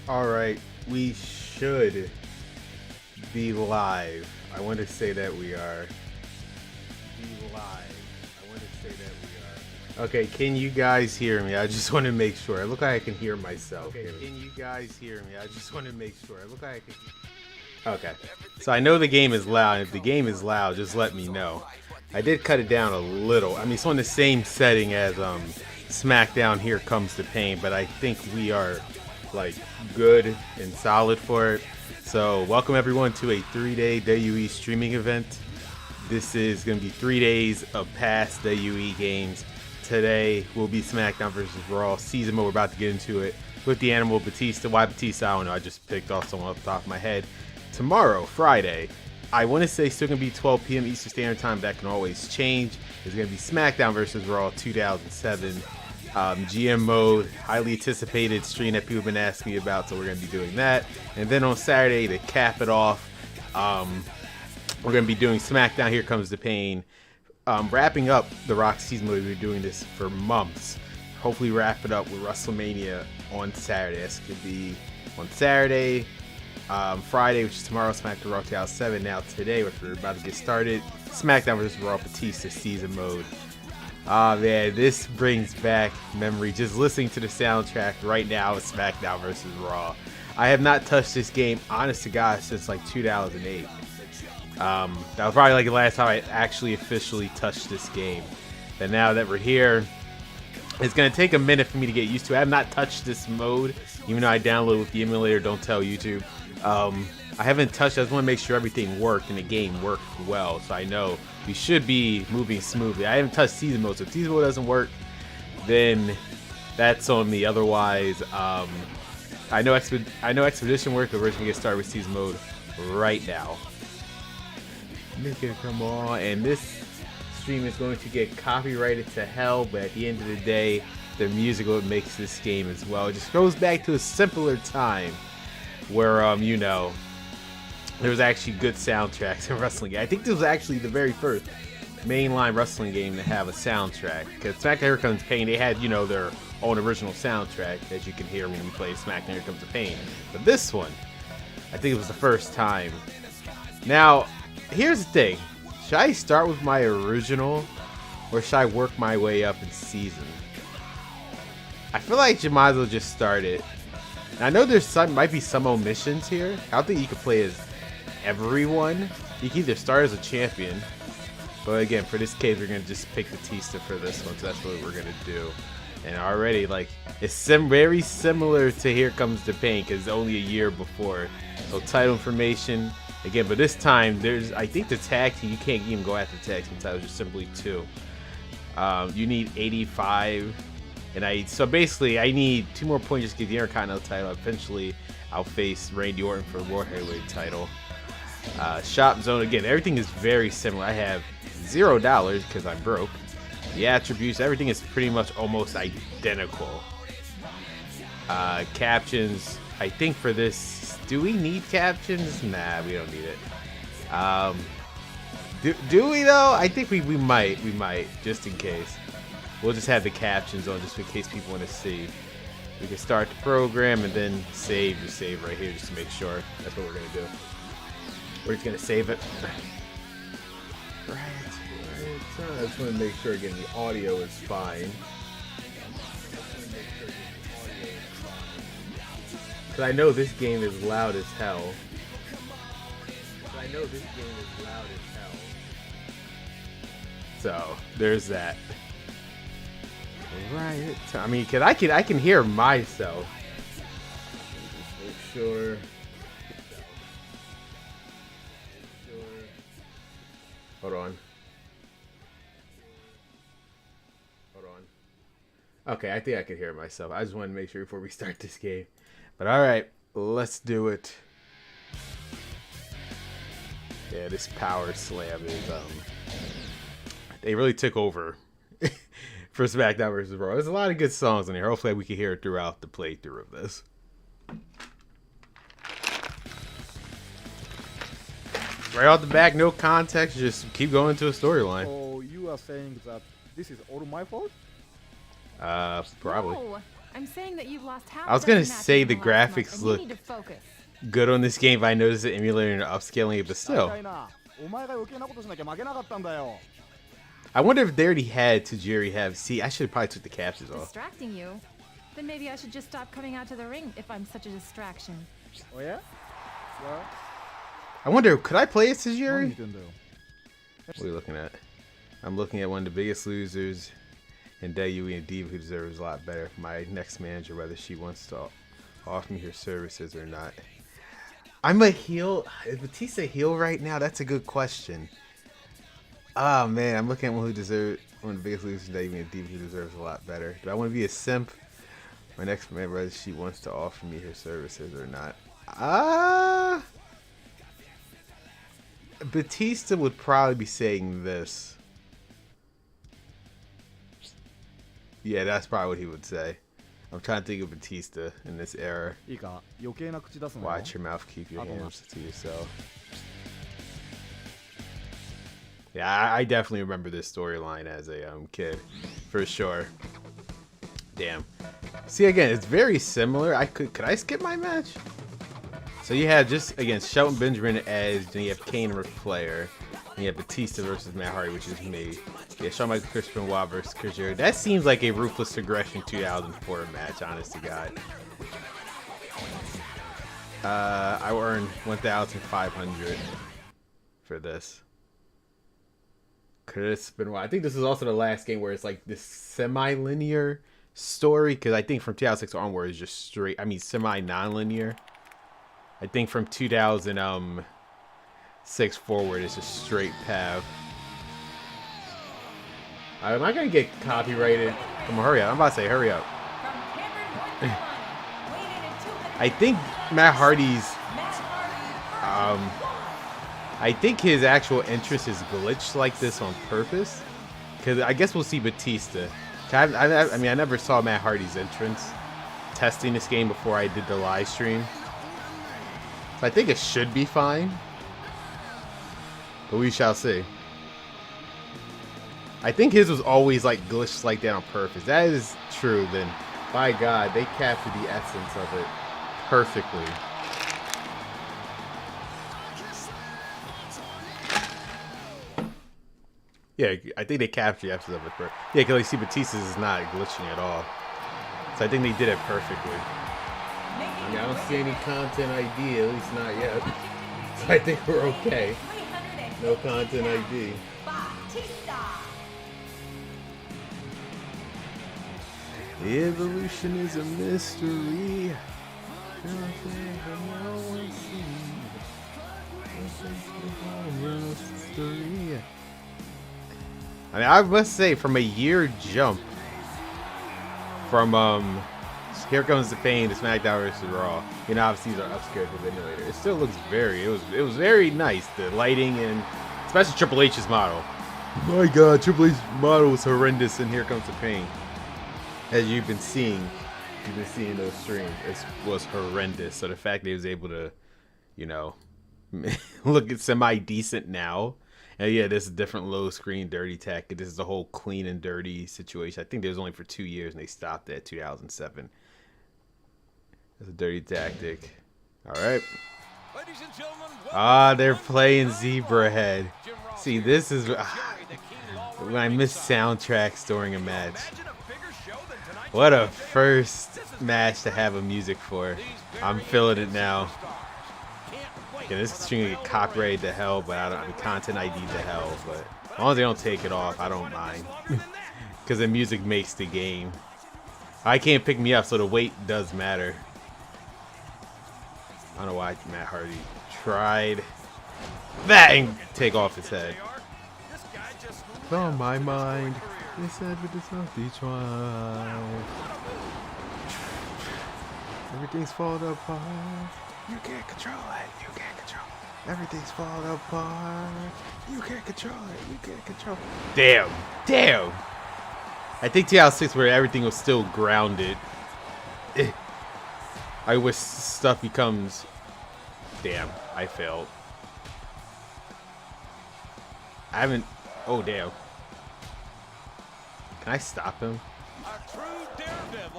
Alright, we should be live. I want to say that we are. Be live. I want to say that we are. Okay, can you guys hear me? I just want to make sure. I look like I can hear myself. Okay, can you guys hear me? I just want to make sure. I look like I can. Okay, so I know the game is loud. If the game is loud, just let me know. I did cut it down a little. I mean, it's on the same setting as SmackDown Here Comes the Pain, but I think we are like good and solid for it. So welcome everyone to a 3-day WE streaming event. This is going to be 3 days of past WE games. Today will be SmackDown vs. Raw season mode. We're about to get into it with the animal Batista. Why Batista? I don't know. I just picked off someone off the top of my head. Tomorrow, Friday, I want to say still going to be 12 p.m. Eastern Standard Time. That can always change. It's going to be SmackDown vs. Raw 2007. GM mode, highly anticipated stream that people have been asking me about, so we're going to be doing that. And then on Saturday, to cap it off, we're going to be doing SmackDown Here Comes the Pain. Wrapping up the Rock season mode. We've been doing this for months. Hopefully wrap it up with WrestleMania on Saturday. This could be on Saturday. Friday, which is tomorrow, SmackDown Raw 2007. Now today, which we're about to get started, SmackDown vs. Raw Batista season mode. Ah man, this brings back memory. Just listening to the soundtrack right now of SmackDown vs. Raw. I have not touched this game, honest to God, since like 2008. That was probably like the last time I actually officially touched this game. And now that we're here, it's going to take a minute for me to get used to it. I have not touched this mode, even though I downloaded with the emulator. Don't tell YouTube. I haven't touched it. I just want to make sure everything worked and the game worked well, so I know we should be moving smoothly. I haven't touched season mode, so if season mode doesn't work, then that's on me. Otherwise, I know Expedition worked, but we're just gonna get started with season mode right now. Make it come on, and this stream is going to get copyrighted to hell, but at the end of the day, the music is what makes this game as well. It just goes back to a simpler time where you know, there was actually good soundtracks in wrestling. I think this was actually the very first mainline wrestling game to have a soundtrack. Because SmackDown Here Comes Pain, they had, you know, their own original soundtrack, as you can hear when we play SmackDown Here Comes the Pain. But this one, I think it was the first time. Now, here's the thing. Should I start with my original, or should I work my way up in season? I feel like you might as well just start it. Now, I know there's might be some omissions here. I don't think you can play as everyone. You can either start as a champion, but again, for this case, we're gonna just pick Batista for this one, so that's what we're gonna do. And already, like, it's very similar to Here Comes the Pain, because it's only a year before. So title information again, but this time there's, I think the tag team, you can't even go after tag team titles, just simply 2. You need 85. And so basically, I need 2 more points just to get the Intercontinental title. Eventually, I'll face Randy Orton for the World Heavyweight title. Shop zone, again, everything is very similar. I have $0 because I'm broke. The attributes, everything is pretty much almost identical. Captions, I think for this, do we need captions? Nah, we don't need it. Do we though? I think we might, just in case. We'll just have the captions on just in case people want to see. We can start the program and then save. Just save right here just to make sure. That's what we're going to do. We're just going to save it. Right. I just want to make sure, again, the audio is fine. Because I know this game is loud as hell. So, there's that. Right. I mean, cause I can hear myself. Just make sure. Hold on. Okay, I think I can hear myself. I just wanted to make sure before we start this game. But all right, let's do it. Yeah, this Power Slam is they really took over. For SmackDown vs. Raw. There's a lot of good songs in here. Hopefully we can hear it throughout the playthrough of this. Right off the back, no context, just keep going to a storyline. So you are saying that this is all my fault? Probably. No, I'm saying that you've lost half. I was gonna say the graphics look good on this game, but I noticed the emulator and upscaling it, but still. I wonder if they already had Tajiri have. See, I should have probably took the captures off. Distracting you? Then maybe I should just stop coming out to the ring if I'm such a distraction. Oh yeah? Well, I wonder, could I play as Tajiri? What are you looking at? I'm looking at one of the biggest losers in WWE and Diva who deserves a lot better. My next manager, whether she wants to offer me her services or not. I'm a heel. Is Batista a heel right now? That's a good question. Oh man, I'm looking at one who deserves one of the biggest losers in WWE and Diva who deserves a lot better. Do I want to be a simp? My next manager, whether she wants to offer me her services or not. Batista would probably be saying this. Yeah, that's probably what he would say. I'm trying to think of Batista in this era. Watch your mouth, keep your hands to yourself. Yeah, I definitely remember this storyline as a kid, for sure. Damn. See, again, it's very similar. Could I skip my match? So you have just against Shelton Benjamin and Edge, then you have Kane and Ric Flair, and you have Batista versus Matt Hardy, which is me. Yeah, Shawn Michaels, Chris Benoit versus Chris Jericho. That seems like a Ruthless Aggression 2004 match, honest to God. I will earn 1,500 for this. Chris Benoit. I think this is also the last game where it's like this semi-linear story, because I think from 2006 onward is just straight. I mean, semi-non-linear. I think from 2006 forward it's just straight path. Am I gonna get copyrighted? Come on, hurry up! I'm about to say, hurry up. I think Matt Hardy's. I think his actual interest is glitched like this on purpose, because I guess we'll see Batista. I mean, I never saw Matt Hardy's entrance testing this game before I did the live stream. So I think it should be fine, but we shall see. I think his was always like glitched like that on purpose. That is true, then by God, they captured the essence of it perfectly. Yeah, I think they captured the essence of it. Yeah, because you see Batista's is not glitching at all. So I think they did it perfectly. I mean, I don't see any content ID, at least not yet. So I think we're okay. No content ID. The evolution is a mystery. I mean, I must say, from a year jump from Here Comes the Pain to SmackDown vs. Raw. You know, obviously these are upscared with emulator. It still looks it was very nice. The lighting and especially Triple H's model. My God, Triple H's model was horrendous in Here Comes the Pain. As you've been seeing those streams, it was horrendous. So the fact that he was able to, you know, look at semi-decent now. And yeah, this is a different low screen dirty tech. This is a whole clean and dirty situation. I think it was only for 2 years and they stopped at 2007. That's a dirty tactic. All right. They're playing Zebra Head. See, this is when I miss soundtracks during a match. What a first match to have a music for. I'm feeling it now. Yeah, this stream gonna get copyrighted to hell, but I mean, content ID to hell. But as long as they don't take it off, I don't mind. Because the music makes the game. I can't pick me up, so the weight does matter. I don't know why Matt Hardy tried that and take off his head. On my mind, this said with this healthy try. Everything's falling apart. You can't control it. You can't control it. Everything's falling apart. You can't control it. You can't control it. Damn. Damn. I think 2006 where everything was still grounded. I wish stuff becomes... Damn. I failed. I haven't... Oh, damn. Can I stop him?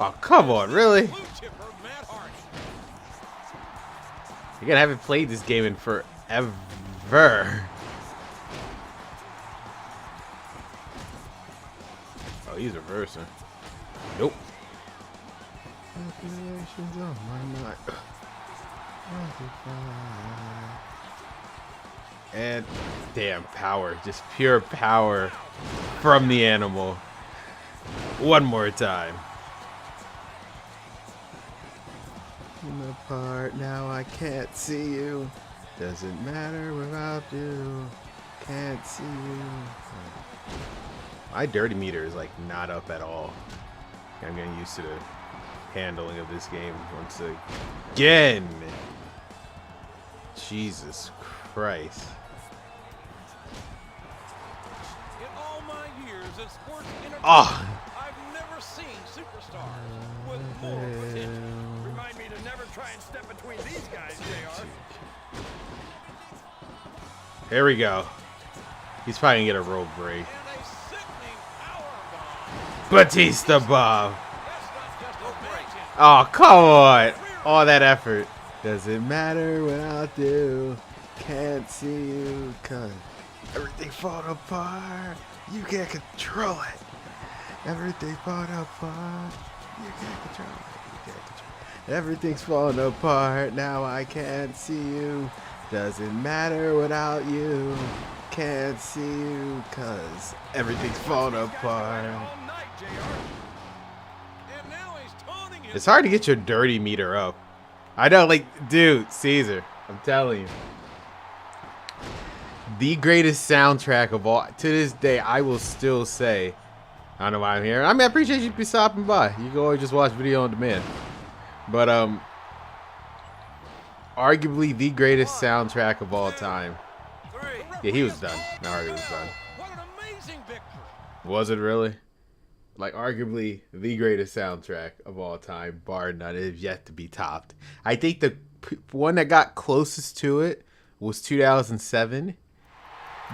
Oh, come on, really? You're gonna haven't played this game in forever. Oh, he's reversing. Nope. And damn, power. Just pure power from the animal. One more time. Apart now, I can't see you. Doesn't matter without you. Can't see you. My dirty meter is like not up at all. I'm getting used to the handling of this game once again. Jesus Christ. In all my years of sports entertainment, I've never seen superstars with more potential. Remind me to never try and step between these guys, JR. Here we go. He's probably gonna get a rope break. And a sickening powerbomb. Batista Bob. That's not just a break. Oh, come on. All that effort. Doesn't matter without you. Can't see you cause everything falling apart. You can't control it. Everything falling apart. You can't control it. You can't control it. Everything's falling apart. Now I can't see you. Doesn't matter without you. Can't see you cause everything's falling apart. All night, JR. And now he's taunting him. It's hard to get your dirty meter up. I know, like, dude, Caesar, I'm telling you. The greatest soundtrack of all. To this day, I will still say, I don't know why I'm here. I mean, I appreciate you stopping by. You can always just watch video on demand. But, arguably the greatest soundtrack of all time. Yeah, he was done. I already was done. What an amazing victory. Was it really? Like, arguably the greatest soundtrack of all time, bar none. It is yet to be topped. I think the one that got closest to it was 2007.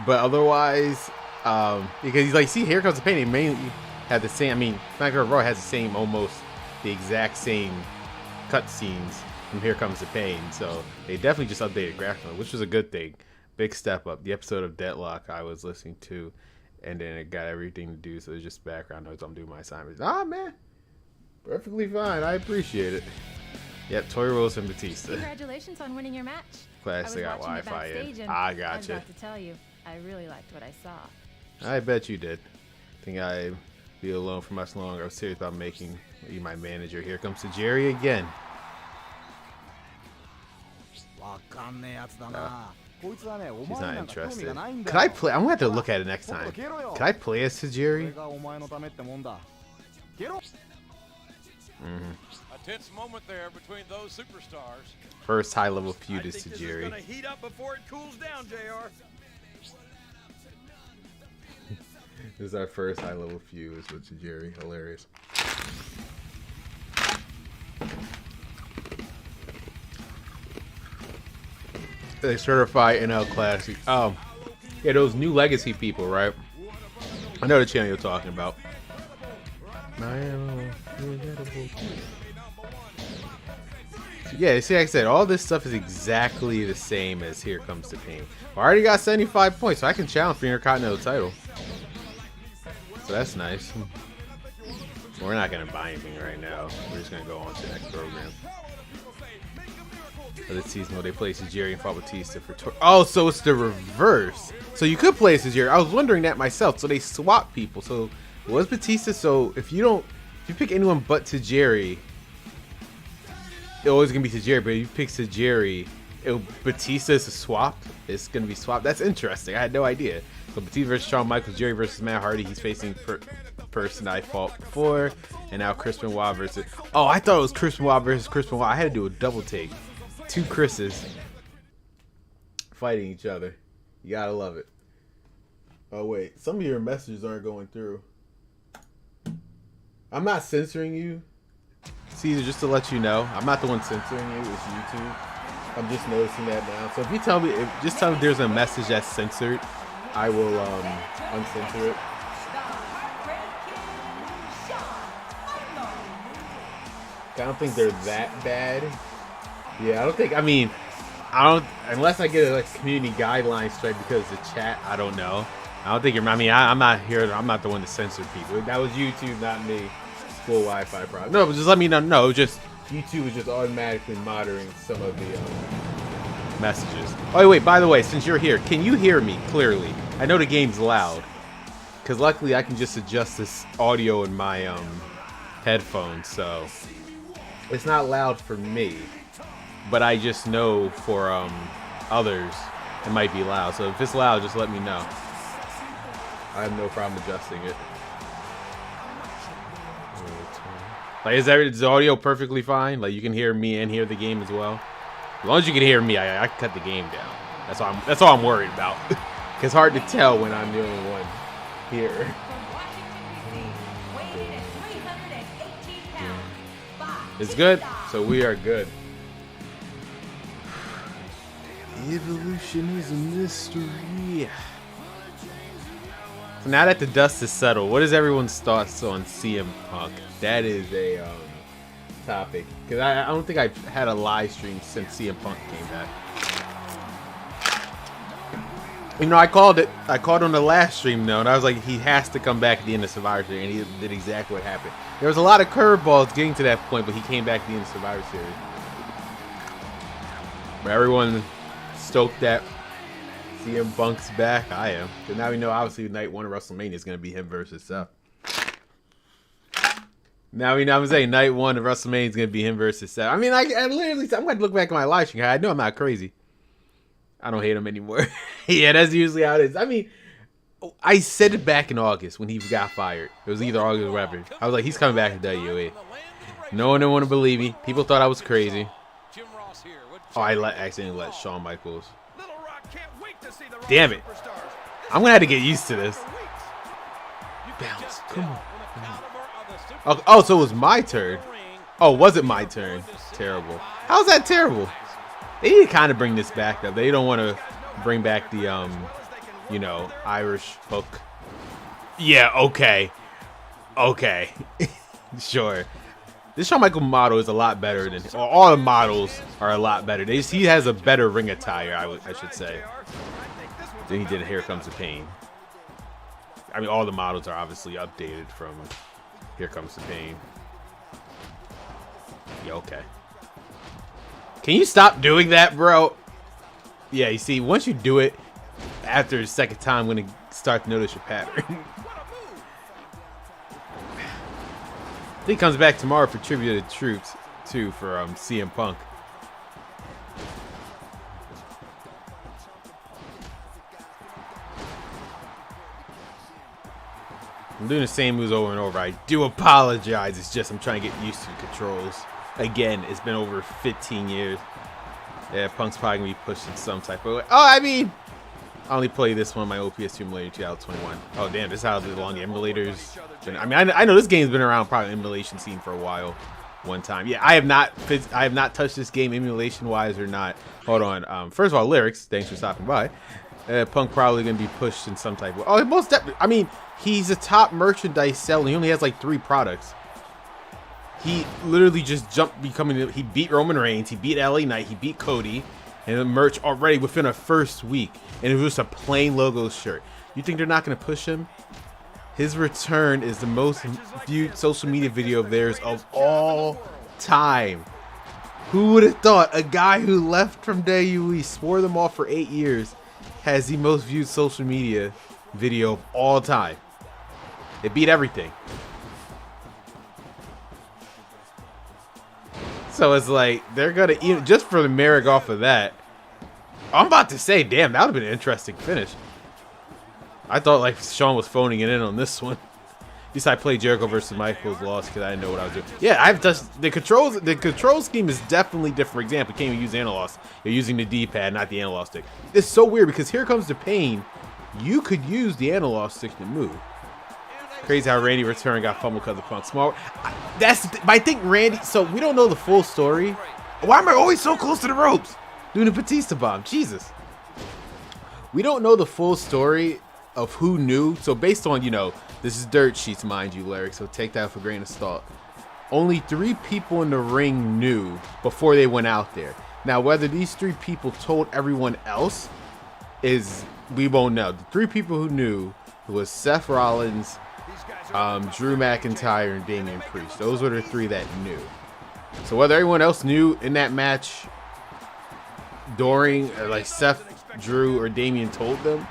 But otherwise, because he's like, see, Here Comes the Pain, they mainly had the same, I mean, Nightmare Row has the same, almost the exact same cutscenes from Here Comes the Pain. So they definitely just updated graphically, which was a good thing. Big step up. The episode of Deadlock I was listening to, and then it got everything to do, so it's just background noise. I'm doing my assignments. Ah, man. Perfectly fine. I appreciate it. Yep, Tori Rose and Batista. Congratulations on winning your match. Class, they got Wi-Fi in. I was gotcha. about to tell you, I really liked what I saw. I bet you did. Think I'd be alone for much longer. I was serious about making you my manager. Here comes to Jerry again. He's not interested. Could I play? I'm gonna have to look at it next time. Could I play as Tajiri? A tense moment there between those superstars. First high level I feud is think this is Tajiri. gonna heat up before it cools down, JR. This is our first high level feud is with Tajiri. Hilarious. They certify NL Classic. Yeah, those new Legacy people, right? I know the channel you're talking about. Yeah, see, like I said, all this stuff is exactly the same as Here Comes the Pain. I already got 75 points, so I can challenge for your Intercontinental title. So that's nice. We're not going to buy anything right now. We're just going to go on to the next program. For the season where they play Jerry and fought Batista for oh, so it's the reverse. So you could play Jerry. I was wondering that myself. So they swap people. So it was Batista. So if you pick anyone but Tajiri, it's always gonna be Tajiri. But if you pick Tajiri, Batista is swapped. It's gonna be swapped. That's interesting. I had no idea. So Batista versus Shawn Michaels, Jerry versus Matt Hardy. He's facing person I fought before, and now Chris Benoit versus. Oh, I thought it was Chris Benoit versus Chris Benoit. I had to do a double take. Two Chris's fighting each other. You gotta love it. Oh wait, some of your messages aren't going through. I'm not censoring you, Caesar, just to let you know. I'm not the one censoring you, it's YouTube. I'm just noticing that now. So if you tell me, just tell me there's a message that's censored, I will uncensor it. I don't think they're that bad. Yeah, I don't think. I mean, I don't unless I get a like, community guideline strike because of the chat. I don't know. I don't think you're. I mean, I'm not here. I'm not the one to censor people. That was YouTube, not me. Full Wi-Fi problem. No, just let me know. No, just YouTube was just automatically monitoring some of the messages. Oh wait, by the way, since you're here, can you hear me clearly? I know the game's loud, because luckily I can just adjust this audio in my headphones, so it's not loud for me. But I just know for others it might be loud. So if it's loud, just let me know. I have no problem adjusting it. Like, is the audio perfectly fine? Like, you can hear me and hear the game as well. As long as you can hear me, I can cut the game down. That's all I'm worried about. Cause it's hard to tell when I'm the only one here. It's good, so we are good. Evolution is a mystery. So now that the dust is settled, what is everyone's thoughts on CM Punk? That is a topic, because I don't think I've had a live stream since CM Punk came back. You know, I called on the last stream though, and I was like, he has to come back at the end of Survivor Series, and he did exactly what happened. There was a lot of curveballs getting to that point, but he came back at the end of Survivor Series. But everyone stoked that CM Punk's back. I am. Because now we know, obviously, night 1 of WrestleMania is going to be him versus Seth. Now we know, I'm saying night 1 of WrestleMania is going to be him versus Seth. I mean, I literally, I'm going to look back at my live stream. I know I'm not crazy. I don't hate him anymore. Yeah, that's usually how it is. I mean, I said it back in August when he got fired. It was either August or whatever. I was like, he's coming back to WWE. No one didn't want to believe me. People thought I was crazy. Oh, I accidentally let Shawn Michaels. Damn it. I'm going to have to get used to this. Bounce. Come on. Oh, so it was my turn. Oh, was it my turn? Terrible. How's that terrible? They need to kind of bring this back up. They don't want to bring back the, you know, Irish hook. Yeah, okay. Okay. Sure. This Shawn Michael model is a lot better than... All the models are a lot better. He has a better ring attire, I should say. Then he did Here Comes the Pain. I mean, all the models are obviously updated from Here Comes the Pain. Yeah, okay. Can you stop doing that, bro? Yeah, you see, once you do it, after the second time, I'm going to start to notice your pattern. I think he comes back tomorrow for Tribute to the Troops, too, for CM Punk. I'm doing the same moves over and over. I do apologize. It's just I'm trying to get used to the controls. Again, it's been over 15 years. Yeah, Punk's probably going to be pushed in some type of way. Oh, I mean, I only play this one on my OPS emulator 2021. Oh, damn, this is how long the emulators been. I mean, I know this game's been around probably emulation scene for a while. One time. Yeah, I have not touched this game emulation-wise or not. Hold on. First of all, lyrics. Thanks for stopping by. Punk probably going to be pushed in some type of... Oh, most definitely. I mean, he's a top merchandise seller. He only has like 3 products. He literally just jumped becoming... He beat Roman Reigns. He beat LA Knight. He beat Cody. And the merch already within a first week. And it was just a plain logo shirt. You think they're not going to push him? His return is the most viewed social media video of theirs of all time. Who would have thought a guy who left from WWE, swore them off for 8 years, has the most viewed social media video of all time? It beat everything. So it's like, they're going to, even just for the merit off of that, I'm about to say, damn, that would have been an interesting finish. I thought like Shawn was phoning it in on this one. At least I played Jericho versus Michaels, lost because I didn't know what I was doing. Yeah, I've touched the controls. The control scheme is definitely different. For example, you can't even use analog. You're using the D-pad, not the analog stick. It's so weird because Here Comes the Pain, you could use the analog stick to move. Crazy how Randy Return got fumbled because of Punk. Smart. I think Randy. So we don't know the full story. Why am I always so close to the ropes? Doing a Batista bomb. Jesus. We don't know the full story of who knew. So based on, you know, this is dirt sheets, mind you, Larry, so take that for a grain of salt. only 3 people in the ring knew before they went out there. Now, whether these 3 people told everyone else we won't know. The 3 people who knew was Seth Rollins, Drew McIntyre, and Damian Priest. Those were the 3 that knew. So whether everyone else knew in that match during, like Seth, Drew, or Damian told them,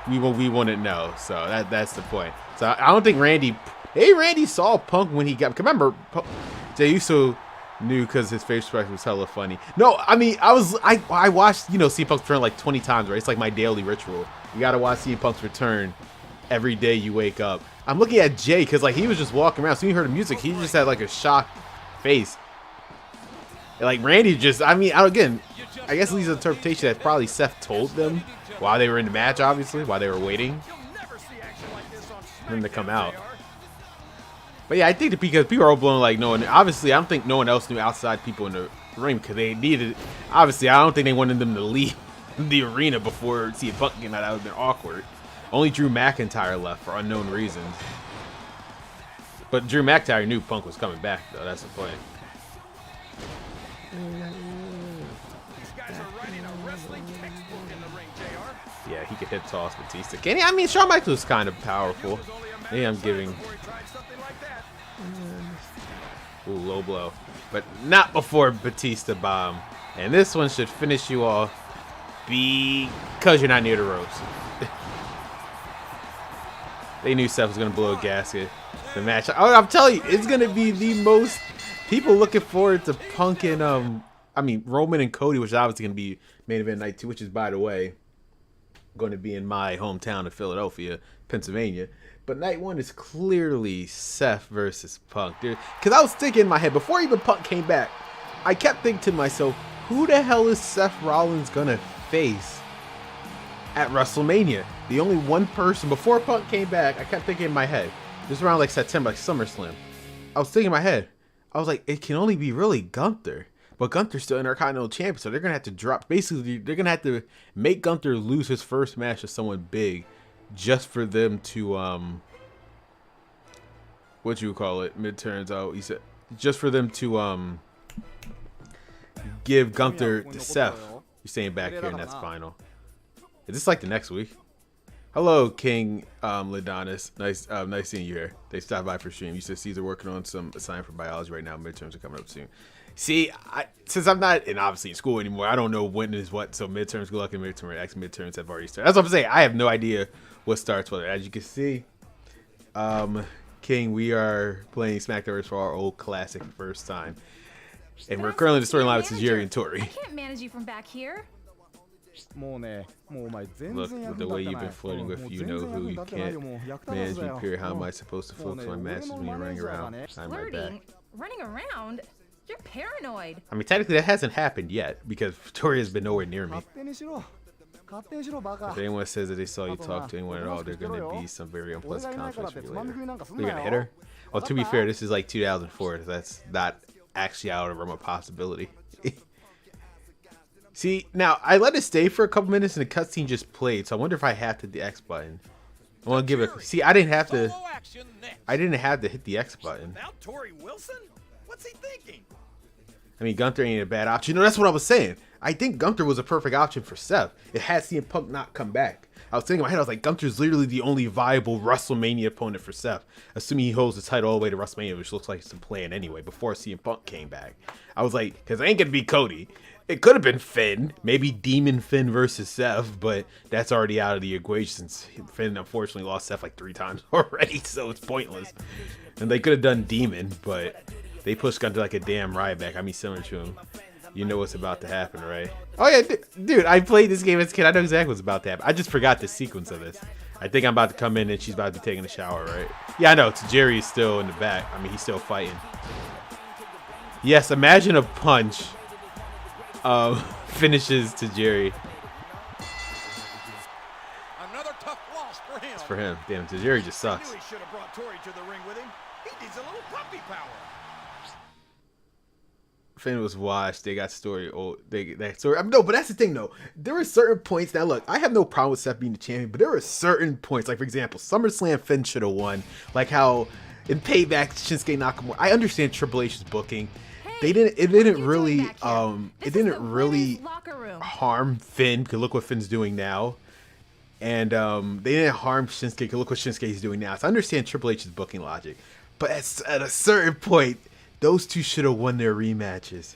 we wouldn't know. So that's the point. So I don't think Randy saw Punk when he got. Remember, Jey Uso knew because his face expression was hella funny. No, I mean I watched CM Punk's return like 20 times. Right, it's like my daily ritual. You gotta watch CM Punk's return every day you wake up. I'm looking at Jay because like he was just walking around. So you heard the music, he just had like a shocked face. Like Randy just, I guess Lee's interpretation that probably Seth told them while they were in the match, obviously, while they were waiting for them to come out. But yeah, I think that because people are all blowing like no one, obviously I don't think no one else knew outside people in the ring because they needed, obviously I don't think they wanted them to leave the arena before CM Punk came out. That would have been awkward. Only Drew McIntyre left for unknown reasons. But Drew McIntyre knew Punk was coming back though, that's the point. These guys are writing a wrestling textbook in the ring, JR. Yeah, he could hit toss Batista. Can he? I mean, Shawn Michaels is kind of powerful. Maybe I'm giving. Ooh, low blow. But not before Batista bomb. And this one should finish you off because you're not near the ropes. They knew Seth was going to blow a gasket. The match. I'm telling you, it's going to be the most people looking forward to Punk and Roman and Cody, which is obviously going to be main event night 2, which is, by the way, going to be in my hometown of Philadelphia, Pennsylvania. But night 1 is clearly Seth versus Punk, dude. Because I was thinking in my head, before even Punk came back, I kept thinking to myself, who the hell is Seth Rollins going to face at WrestleMania? The only one person, before Punk came back, I kept thinking in my head, this was around like September, like SummerSlam. I was thinking in my head, I was like, it can only be really Gunther. But Gunther's still Intercontinental Champion, so they're going to have to drop, basically, they're going to have to make Gunther lose his first match to someone big just for them to, what you call it, midterms out, he said, just for them to, give Gunther to Seth. You're staying back here, and that's final. Is this like the next week? Hello, King Ladonis. Nice seeing you here. They stopped by for stream. You said Caesar working on some assignment for biology right now. Midterms are coming up soon. See, since I'm not obviously in school anymore, I don't know when is what. So midterms, good luck in midterm. Midterms have already started. That's what I'm saying. I have no idea what starts whether. As you can see, King, we are playing SmackDown for our old classic first time, and we're currently the storyline with Tajiri and Tori. I can't manage you from back here. Look, with the way you've been flirting with you know who you can't manage me, period. How am I supposed to focus on my matches when you're running around? I'm right back. Flirting? Running around? You're paranoid. I mean, technically that hasn't happened yet because Tori has been nowhere near me. If anyone says that they saw you talk to anyone at all, they're going to be some very unpleasant conflicts for you later. You're going to hit her? Well, to be fair, this is like 2004. That's not actually out of the realm of possibility. See, now, I let it stay for a couple minutes and the cutscene just played, so I wonder if I have to hit the X button. I want to give it a... See, I didn't have to hit the X button. Now Tori Wilson? What's he thinking? I mean, Gunther ain't a bad option. No, that's what I was saying. I think Gunther was a perfect option for Seth. It had CM Punk not come back. I was thinking in my head, I was like, Gunther's literally the only viable WrestleMania opponent for Seth, assuming he holds the title all the way to WrestleMania, which looks like it's the plan anyway, before CM Punk came back. I was like, because it ain't going to be Cody. It could have been Finn, maybe Demon Finn versus Seth, but that's already out of the equation since Finn unfortunately lost Seth like 3 times already, so it's pointless. And they could have done Demon, but they pushed Gunther like a damn Ryback. I mean, similar to him. You know what's about to happen, right? Oh yeah, dude, I played this game as a kid. I know exactly what's about to happen. I just forgot the sequence of this. I think I'm about to come in and she's about to be taking a shower, right? Yeah, I know. Jerry's still in the back. I mean, he's still fighting. Yes, imagine a punch finishes to Jerry. Another tough loss for him. It's for him. Damn, Jerry just sucks. I knew he should have brought Tori to the ring with him. He needs a little puppy power. Finn was washed. They got story. Oh, that story. No, but that's the thing, though. There were certain points. Now, look, I have no problem with Seth being the champion, but there were certain points. Like, for example, SummerSlam Finn should have won. Like how In Payback, Shinsuke Nakamura. I understand Triple H's booking. Hey, It didn't what are you doing really back here? This it is didn't the really women's locker room. harm Finn, because look what Finn's doing now. And they didn't harm Shinsuke, because look what Shinsuke's doing now. So I understand Triple H's booking logic. But at a certain point, those two should have won their rematches.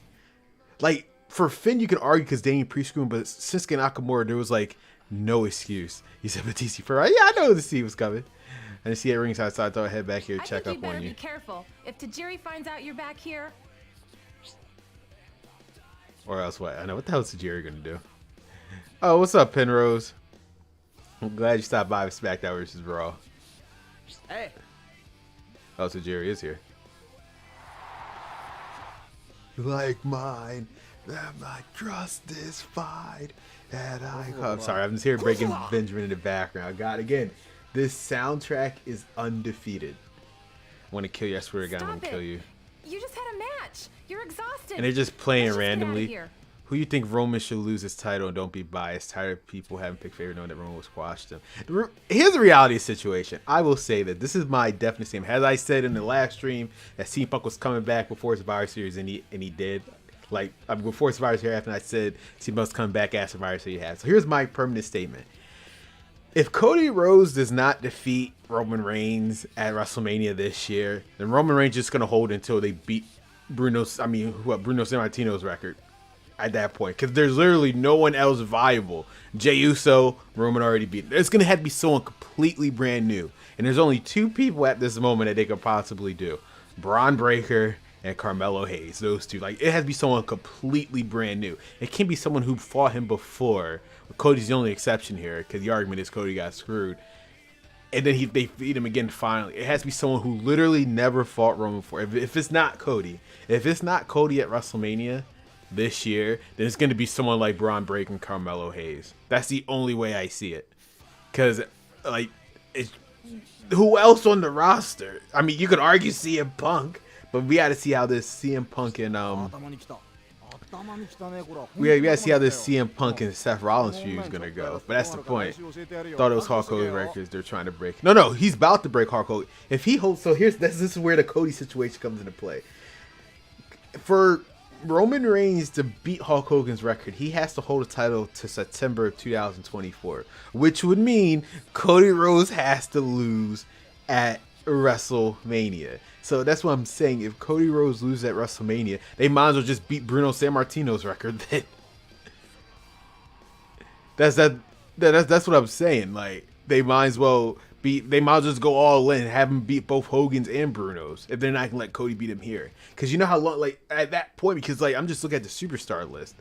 Like, for Finn, you can argue because Daniel pre-screwed, but Shinsuke Nakamura, there was like no excuse. He said, Batista for yeah, I know the sea was coming. And I see it ringside, so I thought I'd head back here to check I think up you better on you. be careful. If Tajiri finds out you're back here, Or else what? I know, what the hell is Jerry gonna do? Oh, what's up, Penrose? I'm glad you stopped by with SmackDown vs. Raw. Hey. Oh, so Jerry is here. Like mine, that my trust is fine. And I'm sorry, I'm just here breaking Benjamin in the background. God, again, this soundtrack is undefeated. I want to kill you. I swear to God, I'm stop gonna kill it. you. You just had a match. You're exhausted. And they're just playing Let's just get outta randomly. here. Who you think Roman should lose his title, and don't be biased? Tired of people having picked favorite knowing that Roman will squash them. Here's the reality situation. I will say that this is my definite statement. As I said in the last stream, that CM Punk was coming back before Survivor Series, and he did. Like, before Survivor Series, after I said CM Punk's coming back after Survivor Series. So here's my permanent statement. If Cody Rhodes does not defeat Roman Reigns at WrestleMania this year, then Roman Reigns is just gonna hold until they beat Bruno Sammartino's record at that point, because there's literally no one else viable. Jey Uso, Roman already beat. There's gonna have to be someone completely brand new, and there's only two people at this moment that they could possibly do: Braun Breaker and Carmelo Hayes. Those two. Like, it has to be someone completely brand new. It can't be someone who fought him before. Cody's the only exception here, because the argument is Cody got screwed. And then they beat him again finally. It has to be someone who literally never fought Roman before. If it's not Cody, at WrestleMania this year, then it's going to be someone like Braun Breaker and Carmelo Hayes. That's the only way I see it. Because, like, who else on the roster? I mean, you could argue CM Punk, but we got to see how this CM Punk and we gotta see how this CM Punk and Seth Rollins feud is gonna go. But that's the point. Thought it was Hulk Hogan records they're trying to break. No, he's about to break Hulk Hogan. If he holds, so this is where the Cody situation comes into play. For Roman Reigns to beat Hulk Hogan's record, he has to hold a title to September of 2024, which would mean Cody Rhodes has to lose at WrestleMania. So that's what I'm saying. If Cody Rhodes loses at WrestleMania, they might as well just beat Bruno Sammartino's record. Then that's what I'm saying. Like, they might as well just go all in, have him beat both Hogan's and Bruno's if they're not gonna let Cody beat him here. Because you know how long, like, at that point, because like I'm just looking at the superstar list.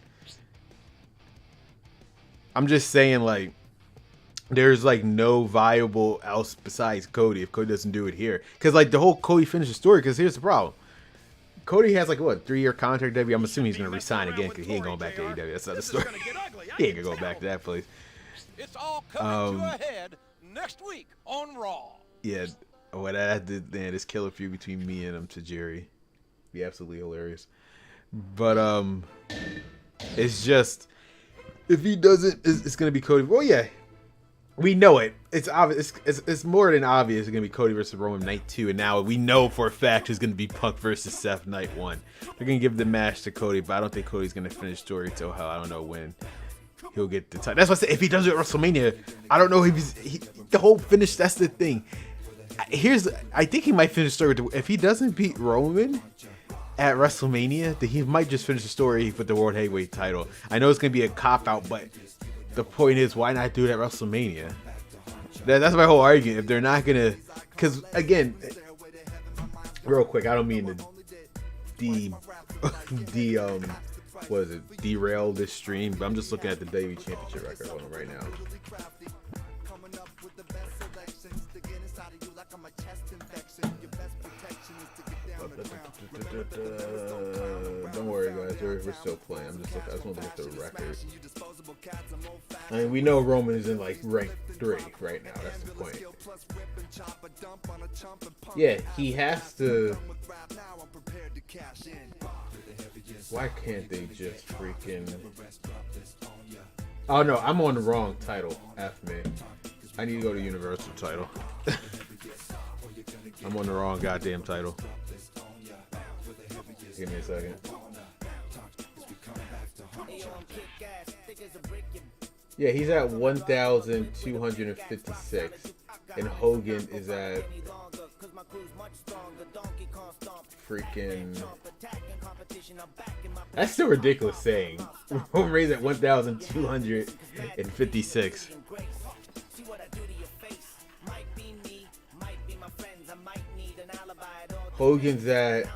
I'm just saying, like, there's like no viable else besides Cody if Cody doesn't do it here. Because like the whole Cody finishes story, because here's the problem. Cody has like what, 3-year contract with WWE. I'm assuming he's gonna resign again because he ain't going back to AEW. That's not the story. He ain't gonna go back to that place. It's all coming to a head next week on Raw. Yeah, what I did, man, this killer feud between me and Tajiri. Be absolutely hilarious. But it's just, if he doesn't, it's gonna be Cody. Well, yeah. We know it. It's obvious. It's more than obvious. It's gonna be Cody versus Roman night 2, and now we know for a fact it's gonna be Punk versus Seth night 1. They're gonna give the match to Cody, but I don't think Cody's gonna finish story till hell. I don't know when he'll get the title. That's why I said if he does it at WrestleMania, I don't know if the whole finish. That's the thing. I think he might finish the story if he doesn't beat Roman at WrestleMania. Then he might just finish the story with the World Heavyweight title. I know it's gonna be a cop out, but the point is, why not do it at WrestleMania? That's my whole argument. If they're not gonna, because again, real quick, I don't mean to derail this stream, but I'm just looking at the WWE Championship record. Hold on right now. Don't worry, guys. We're still playing. I just want to look at the record. I mean, we know Roman is in like rank 3 right now. That's the point. Yeah, he has to. Why can't they just freaking? Oh no, I'm on the wrong title. F me. I need to go to Universal title. I'm on the wrong goddamn title. Give me a second. Yeah, he's at 1,256, and Hogan is at freaking. That's still ridiculous saying. Roman Reigns at 1,256. Hogan's at.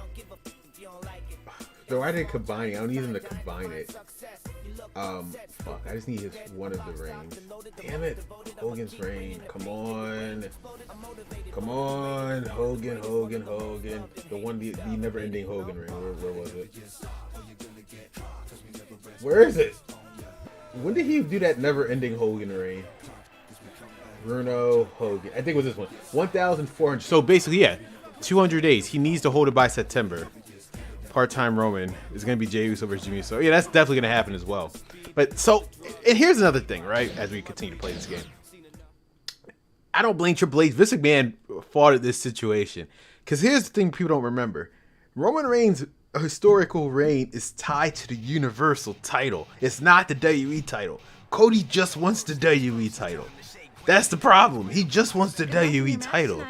So why did they combine it? I don't need them to combine it. Fuck, I just need one of the reigns. Damn it. Hogan's reign. Come on. Come on. Hogan. The one, the never ending Hogan reign. Where was it? Where is it? When did he do that never ending Hogan reign? Bruno Hogan. I think it was this one. 1,400. So basically, yeah. 200 days. He needs to hold it by September. Part-time Roman is going to be Jey Uso versus Jimmy Uso. Yeah, that's definitely going to happen as well. But so, and here's another thing, right? As we continue to play this game, I don't blame Triple H. Vince McMahon fought at this situation because here's the thing people don't remember: Roman Reigns' historical reign is tied to the Universal title. It's not the WWE title. Cody just wants the WWE title. That's the problem. He just wants the WWE title.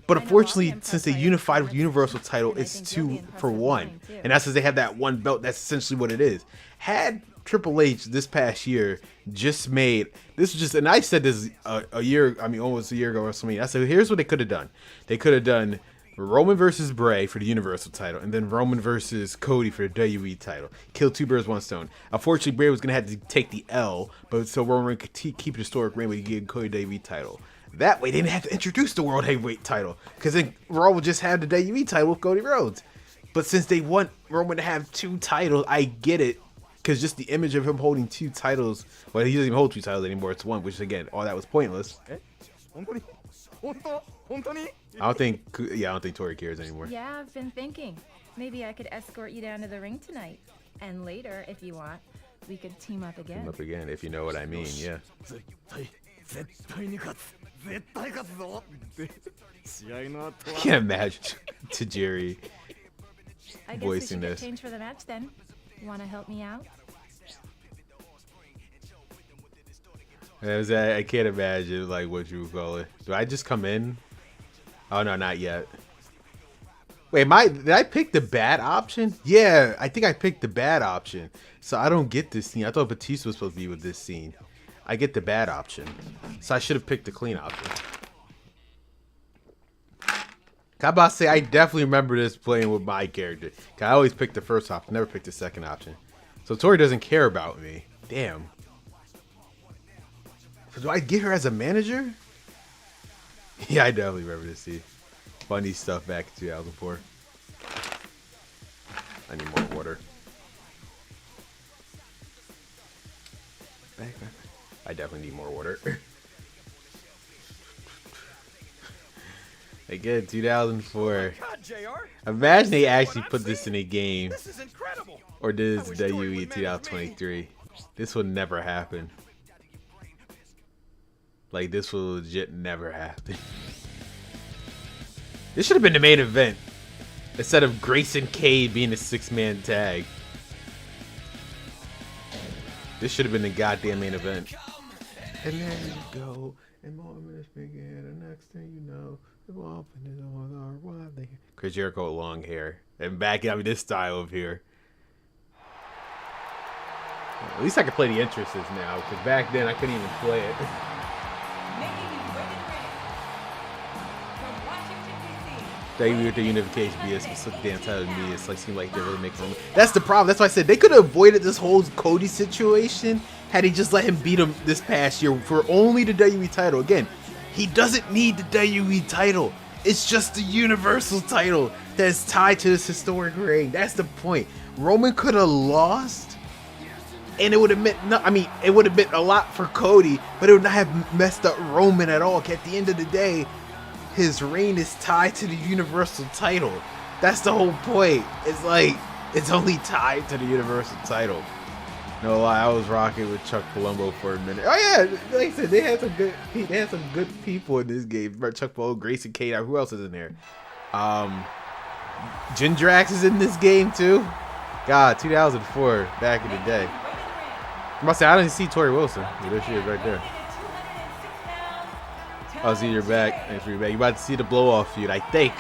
But unfortunately, since they unified with the Universal title, it's 2 for 1. And that's because they have that one belt. That's essentially what it is. Had Triple H this past year just made, this was just, and I said this almost a year ago or something. I said, here's what they could have done. They could have done Roman versus Bray for the Universal title, and then Roman versus Cody for the WWE title. Kill two birds, one stone. Unfortunately, Bray was going to have to take the L, but so Roman could keep the historic reign, but he get Cody WWE title. That way, they didn't have to introduce the World Heavyweight title, because then Raw would just have the WWE title with Cody Rhodes. But since they want Roman to have 2 titles, I get it, because just the image of him holding 2 titles, well, he doesn't even hold 2 titles anymore, it's 1, which again, all that was pointless. I don't think Tori cares anymore. Yeah, I've been thinking. Maybe I could escort you down to the ring tonight. And later, if you want, we could team up again. Team up again, if you know what I mean, yeah. I can't imagine Tajiri voicing this. Change for the match then. Want to help me out? I can't imagine like what you would call it. Do I just come in? Oh no, not yet. Wait, did I pick the bad option? Yeah, I think I picked the bad option. So I don't get this scene. I thought Batista was supposed to be with this scene. I get the bad option. So I should have picked the clean option. I'm about to say, I definitely remember this playing with my character. I always pick the first option, never pick the second option. So Tori doesn't care about me. Damn. So do I get her as a manager? Yeah, I definitely remember this scene. Funny stuff back in 2004. I need more water. Back. I definitely need more water. Again, 2004. Oh God, JR. Imagine they actually put this in a game. This is incredible. Or did this WWE 2023. This would never happen. Like, this will legit never happen. This should have been the main event. Instead of Grayson Cade being a 6-man tag. This should have been the goddamn main event. And there you go. And more minutes begin. The next thing you know, the Wolf and his are wild. Chris Jericho with long hair. And back at me this style of here. At least I can play the entrances now, because back then I couldn't even play it. They with the unification BS was so damn tired of me. It's like seemed like they're really making. That's the problem. That's why I said they could have avoided this whole Cody situation had he just let him beat him this past year for only the WWE title. Again, he doesn't need the WWE title. It's just the Universal title that's tied to this historic reign. That's the point. Roman could have lost, and it would have meant no. I mean, it would have meant a lot for Cody, but it would not have messed up Roman at all. At the end of the day, his reign is tied to the Universal title. That's the whole point. It's like, it's only tied to the Universal title. No lie, I was rocking with Chuck Palumbo for a minute. Oh yeah, like I said, they had some good people in this game. Chuck Palumbo, Grayson Kate. Who else is in there? Jindrax is in this game too. God, 2004, back in the day. I'm about to say, I didn't see Tori Wilson. Yeah, there she is right there. Oh, see, you're back. Thanks for your back. You're about to see the blow-off feud, I think.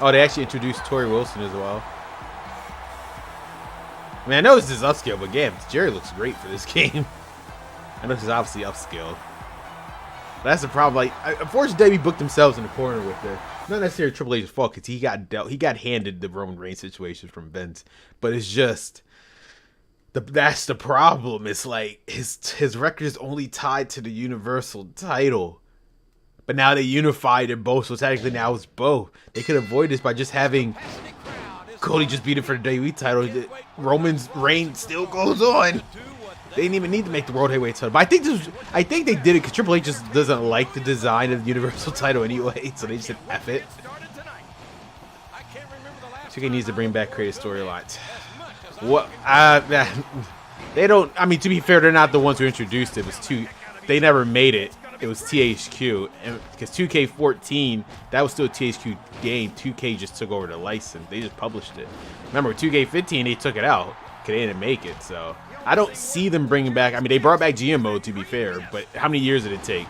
Oh, they actually introduced Tori Wilson as well. I mean, I know this is upscale, but damn, Jerry looks great for this game. I know this is obviously upscale. But that's the problem. Like, unfortunately, they booked themselves in the corner with it. Not necessarily Triple H's fault, because he got handed the Roman Reigns situation from Vince. But it's just that's the problem. It's like his record is only tied to the Universal title. But now they unified it both, so technically now it's both. They could avoid this by just having Cody just beat it for the WWE title. Roman's reign still goes on. They didn't even need to make the World Heavyweight title. But I think they did it because Triple H just doesn't like the design of the Universal title anyway, so they just said F it. 2K needs to bring back creative storylines. What? They don't. I mean, to be fair, they're not the ones who introduced it. It was they never made it. It was THQ, and because 2K14, that was still a THQ game. 2K just took over the license. They just published it. Remember, 2K15, they took it out because they didn't make it. So I don't see them bringing back. I mean, they brought back GM mode, to be fair, but how many years did it take?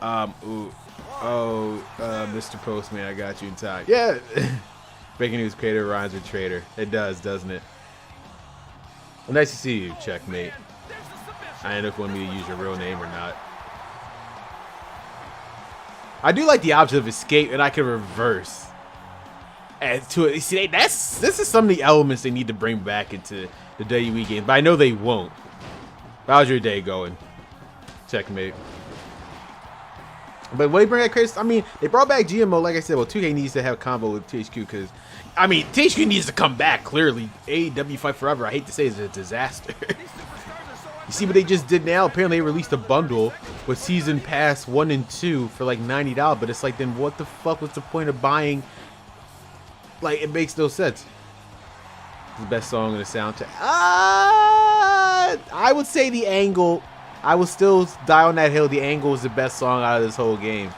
Mr. Postman, I got you in time. Yeah. Breaking news: creator rhymes with trader. It does, doesn't it? Well, nice to see you, Checkmate. I don't know if you want me to use your real name or not. I do like the option of escape, and I can reverse. And to it, see, this is some of the elements they need to bring back into the WWE games, but I know they won't. How's your day going? Checkmate. But what they bring back, Chris? I mean, they brought back GMO, like I said. Well, 2K needs to have a combo with THQ because, I mean, THQ needs to come back. Clearly, AEW Fight Forever, I hate to say, is a disaster. You see what they just did now? Apparently they released a bundle with Season Pass 1 and 2 for like $90, but it's like, then what the fuck was the point of buying? Like, it makes no sense. It's the best song in the soundtrack. I would say The Angle. I will still die on that hill. The Angle is the best song out of this whole game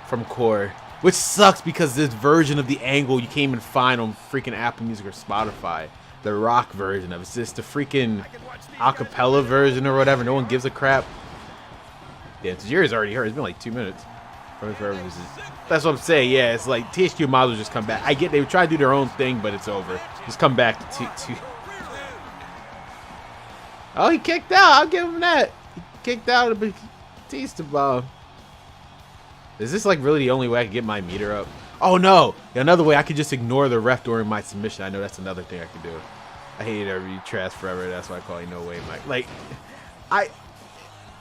from Core, which sucks because this version of The Angle you can't even find on freaking Apple Music or Spotify. The rock version of it. It's just the freaking acapella version or whatever. No one gives a crap. Yeah, Tajiri's already heard. It's been like 2 minutes. That's what I'm saying. Yeah, it's like THQ might as well just come back. I get they would try to do their own thing, but it's over. Just come back to Oh, he kicked out. I'll give him that. He kicked out a Batista bomb. Is this like really the only way I can get my meter up? Oh no! Another way I could just ignore the ref during my submission. I know that's another thing I could do. I hate every trash forever. That's why I call it No Way Mike. Like,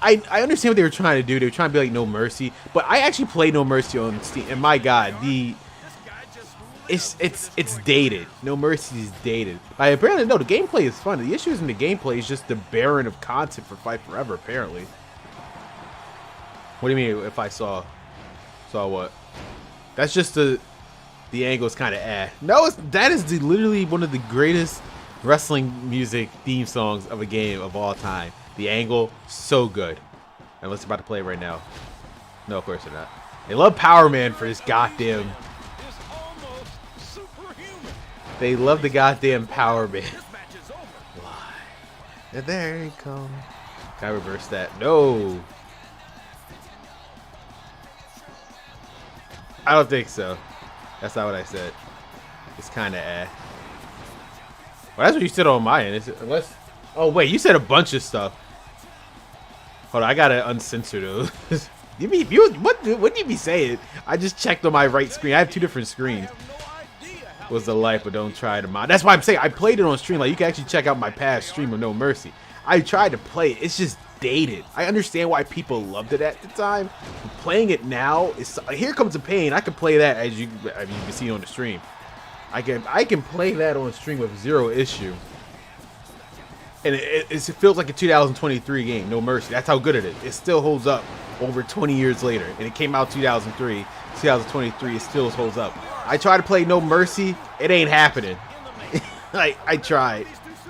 I understand what they were trying to do. They were trying to be like No Mercy, but I actually play No Mercy on Steam, and my God, it's dated. No Mercy is dated. Apparently, no, the gameplay is fun. The issue isn't the gameplay; it's just the barren of content for Fight Forever. Apparently. What do you mean? If I saw what? That's just the Angle is kind of No, that is literally one of the greatest wrestling music theme songs of a game of all time. The Angle, so good. Unless they're about to play it right now. No, of course they're not. They love Power Man for this goddamn. They love the goddamn Power Man. And there he comes. Can I reverse that? No. I don't think so. That's not what I said. It's kind of Well, that's what you said on my end. Unless. Oh wait, you said a bunch of stuff. Hold on, I gotta uncensor those. What did you be saying? I just checked on my right screen. I have two different screens. Was the light, but don't try to mod. That's why I'm saying I played it on stream. Like you can actually check out my past stream of No Mercy. I tried to play it. It's just dated. I understand why people loved it at the time. Playing it now is Here Comes the Pain. I can play that as you can see on the stream. I can play that on stream with zero issue. And it feels like a 2023 game, No Mercy. That's how good it is. It still holds up over 20 years later, and it came out 2003, 2023. It still holds up. I tried to play No Mercy. It ain't happening. I tried.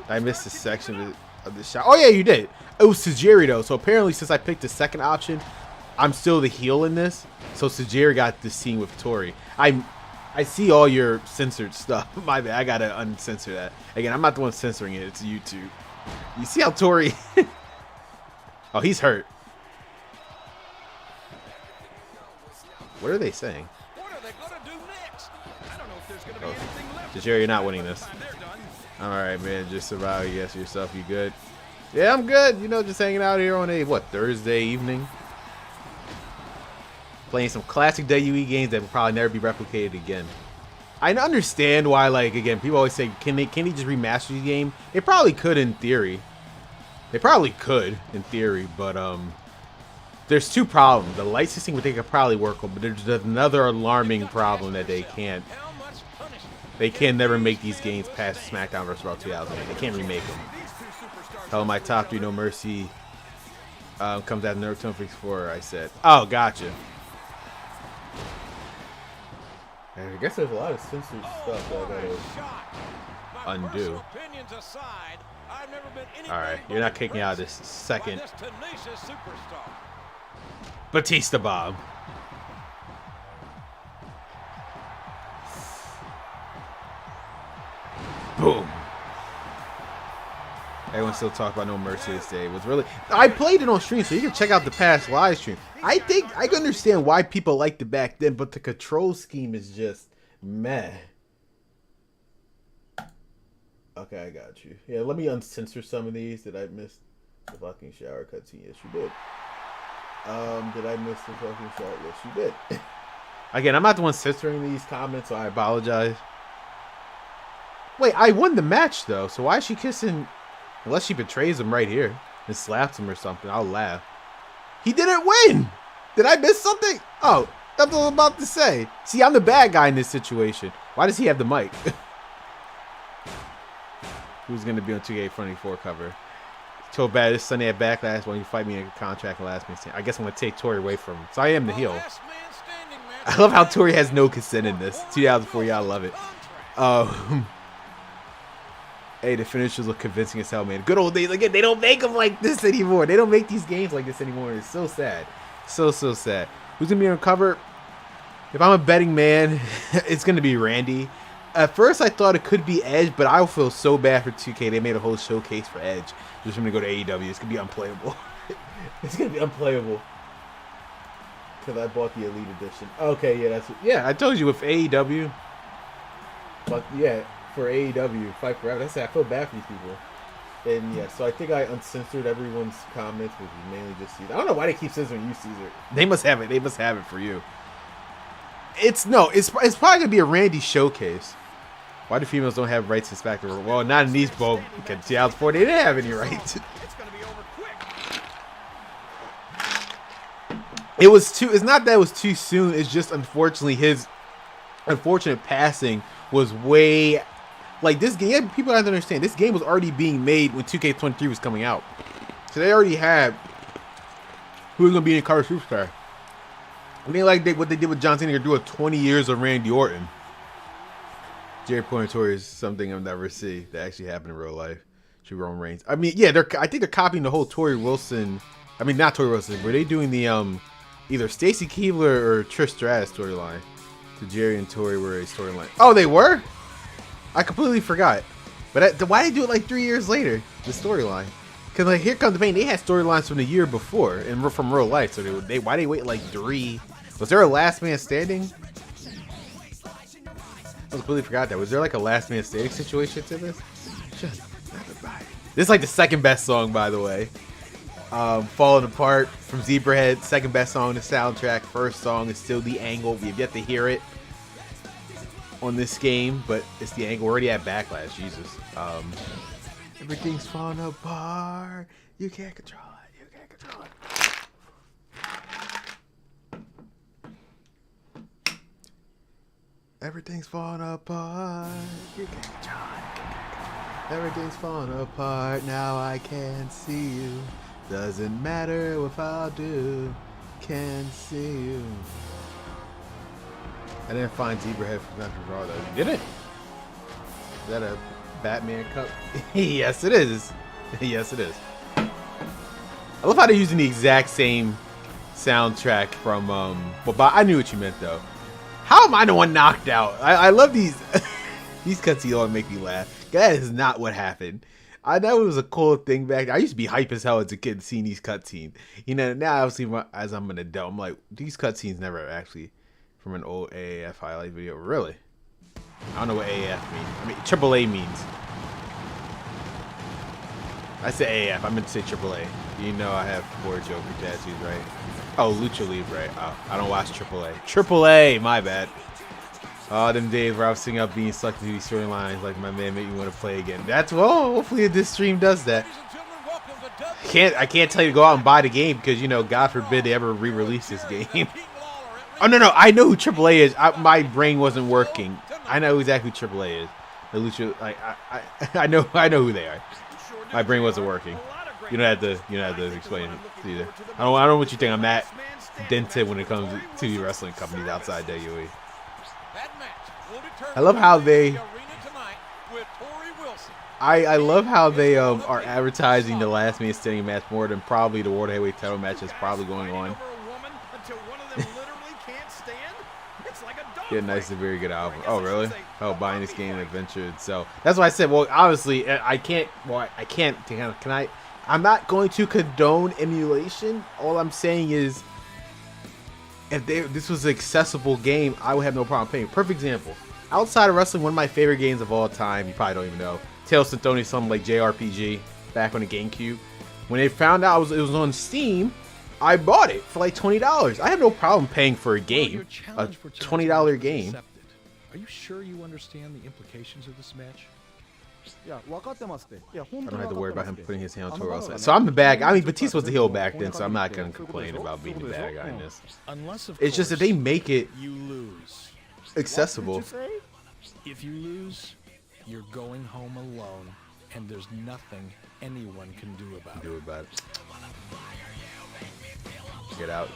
I missed this section of the shot. Oh yeah, you did. It was Tajiri though. So apparently, since I picked the second option, I'm still the heel in this. So Tajiri got this scene with Tori. I see all your censored stuff. My bad. I gotta uncensor that. Again, I'm not the one censoring it. It's YouTube. You see how Tori... Oh, he's hurt. What are they saying? What are they gonna do next? I don't know if there's gonna be anything left. Tajiri, you're not winning this. I'm alright, man. Just survive. Yes, yourself. You good? Yeah, I'm good. You know, just hanging out here on a, what, Thursday evening? Playing some classic WE games that will probably never be replicated again. I understand why, like, again, people always say, can he just remaster the game? It probably could in theory. They probably could in theory, but there's two problems. The licensing would they could probably work on, but there's another alarming problem that they can't. They can never make these games past SmackDown vs. Raw 2008. They can't remake them. Tell my top 3 No Mercy comes out of Nerve 264. I said, oh, gotcha. I guess there's a lot of censored stuff that I gotta undo. Alright, you're not kicking out of this second. Batista Bob. Boom. Everyone still talk about No Mercy this day. It was really... I played it on stream, so you can check out the past live stream. I think I can understand why people liked it back then, but the control scheme is just meh. Okay, I got you. Yeah, let me uncensor some of these. Did I miss the fucking shower cutscene? Yes, you did. Did I miss the fucking shower? Yes, you did. Again, I'm not the one censoring these comments, so I apologize. Wait, I won the match, though, so why is she kissing... Unless she betrays him right here and slaps him or something, I'll laugh. He didn't win! Did I miss something? Oh, that's what I was about to say. See, I'm the bad guy in this situation. Why does he have the mic? Who's going to be on 2K24 cover? So bad this Sunday at Backlash when you fight me in a contract and last man standing. I guess I'm going to take Tori away from him. So I am the heel. I love how Tori has no consent in this. 2004, yeah, I love it. Hey, the finishers look convincing as hell, man. Good old days. Again, they don't make them like this anymore. They don't make these games like this anymore. It's so sad. So sad. Who's going to be on cover? If I'm a betting man, it's going to be Randy. At first, I thought it could be Edge, but I feel so bad for 2K. They made a whole showcase for Edge. Just for him to go to AEW. It's going to be unplayable. It's going to be unplayable. Because I bought the Elite Edition. Okay, yeah, that's... Yeah, I told you with AEW. But, yeah... For AEW, Fight Forever. That's it. I feel bad for these people. And yeah, so I think I uncensored everyone's comments, which is mainly just Caesar. I don't know why they keep censoring you, Caesar. They must have it. They must have it for you. It's probably gonna be a Randy showcase. Why do females don't have rights in SmackDown? Well, not in these both. Because 2004 they didn't have any rights. It's gonna be over quick. It was too. It's not that it was too soon. It's just unfortunately his unfortunate passing was way. Like, this game, people have to understand, this game was already being made when 2K23 was coming out. So they already had who's going to be in Carter Superstar. I mean, like what they did with John Cena, do a 20 years of Randy Orton. Jerry Pointori is something I'll never see that actually happened in real life. She Roman Reigns. I mean, yeah, I think they're copying the whole Tori Wilson. I mean, not Tori Wilson. Were they doing the either Stacy Keibler or Trish Stratus storyline? So Jerry and Tori were a storyline. Oh, they were? I completely forgot. But why did they do it like 3 years later? The storyline. Because like Here Comes the Pain, they had storylines from the year before and from real life. So why they wait like 3? Was there a Last Man Standing? I completely forgot that. Was there like a Last Man Standing situation to this? This is like the second best song, by the way. Falling Apart from Zebrahead, second best song on the soundtrack. First song is still The Angle. We have yet to hear it on this game, but it's The Angle. We're already at Backlash. Jesus. Everything's falling apart. You can't control it. You can't control it. Everything's falling apart. You can't control it. Everything's falling apart. Now I can't see you. Doesn't matter if I do. can see you. I didn't find Zebrahead from Dr. Raw though. You didn't? Is that a Batman cup? Yes, it is. Yes, it is. I love how they're using the exact same soundtrack from but I knew what you meant though. How am I the one knocked out? I love these these cutscenes all make me laugh. That is not what happened. I know it was a cool thing back then. I used to be hype as hell as a kid seeing these cutscenes. You know, now obviously as I'm an adult, I'm like, these cutscenes never actually from an old AAF highlight video. Really? I don't know what AAF means. I mean, AAA means. I said AAF. I meant to say AAA. You know I have 4 Joker tattoos, right? Oh, Lucha Libre. Oh, I don't watch AAA. AAA, my bad. Oh, them days where I was sitting up being sucked into these storylines like my man made me want to play again. That's, well, hopefully this stream does that. I can't tell you to go out and buy the game because, you know, God forbid they ever re-release this game. Oh, no, I know who AAA is. My brain wasn't working. I know exactly who AAA is. The Lucha, like, I know who they are. My brain wasn't working. You don't have to explain it either. I don't know what you think. I'm that dented when it comes to the wrestling companies outside WWE. I love how they. I love how they are advertising the last man standing match more than probably the World Heavyweight Title match that's probably going on. Yeah, nice and very good album. Oh, really? Oh, buying this game and adventure itself. That's why I said, well, obviously, I can't. Well, I can't. Can I? I'm not going to condone emulation. All I'm saying is, if this was an accessible game, I would have no problem paying. Perfect example. Outside of wrestling, one of my favorite games of all time, you probably don't even know, Tales of Symphonia, something like JRPG, back on the GameCube. When they found out it was on Steam, I bought it for like $20. I have no problem paying for a game, a $20 game. Are you sure you understand the implications of this match? Yeah, I don't have to worry about him putting his hand on Toro outside. So I'm the bad guy. I mean, Batista was the heel back then, so I'm not going to complain about being the bad guy in this. It's just that they make it accessible. If you lose, you're going home alone, and there's nothing anyone can do about it. Get out.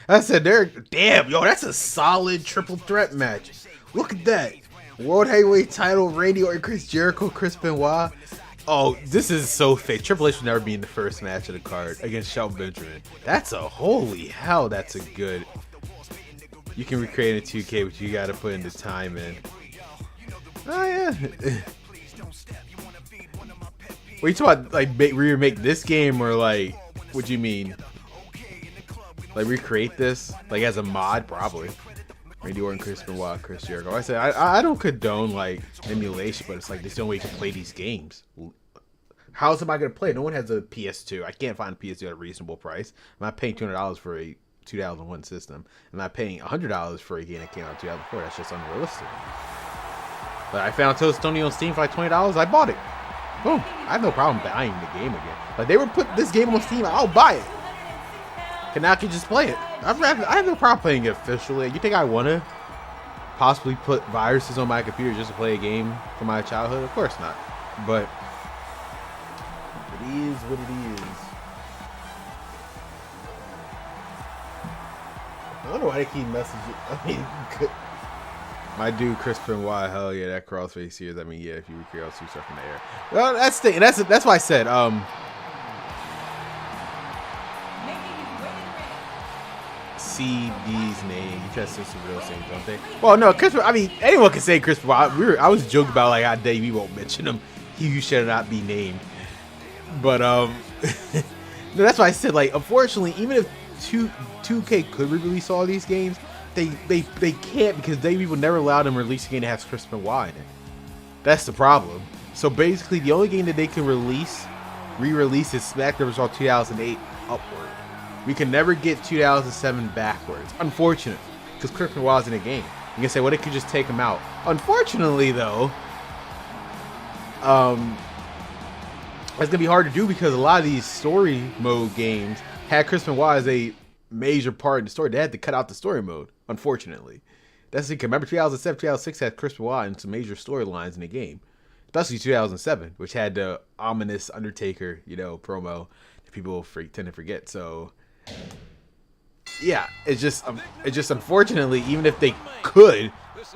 I said, damn, yo, that's a solid triple threat match. Look at that. World Heavyweight Title, Randy Orton, Chris Jericho, Chris Benoit. Oh, this is so fake. Triple H would never be in the first match of the card against Shelton Benjamin. That's a holy hell. That's a good. You can recreate it in 2K, but you got to put in the time in. Oh yeah. What you talking about? Like remake this game or like? What do you mean? Like recreate this like as a mod probably. Randy Orton, Chris Benoit, Chris Jericho. I said I don't condone like emulation, but it's like there's no way you can play these games. How else am I gonna play? No one has a PS2. I can't find a PS2 at a reasonable price. I'm not paying $200 for a 2001 system. I'm not paying $100 for a game that came out in 2004. That's just unrealistic. But I found Toastoni on Steam for like $20. I bought it. Boom. I have no problem buying the game again. Like they were putting this game on Steam. I'll buy it. And now I can just play it. I have no problem playing it officially. You think I want to possibly put viruses on my computer just to play a game from my childhood? Of course not. But it is what it is. I don't know why they keep messaging. I mean, my dude Chris Benoit, hell yeah, that crossface here. I mean, yeah, if you recreate all two stuff from the air. Well, that's why I said CD's name. You try to say some real things, don't they? Well, no, Chris. I mean, anyone can say Chris Benoit. I was joking about like how Dave we won't mention him. He should not be named. But no, that's why I said like, unfortunately, even if 2K could re-release all these games, they can't because they will never allow them to release a game that has Chris Benoit in it. That's the problem. So basically, the only game that they can re-release is SmackDown vs. 2008 upward. We can never get 2007 backwards. Unfortunate, because Chris Benoit's in the game. You can say, well, they could just take him out. Unfortunately, though, it's gonna be hard to do because a lot of these story mode games had Chris Benoit as a major part in the story. They had to cut out the story mode, unfortunately. That's the remember 2007, 2006 had Chris Benoit and some major storylines in the game. especially 2007, which had the ominous Undertaker, promo that people tend to forget. So, yeah, it's just unfortunately, even if they could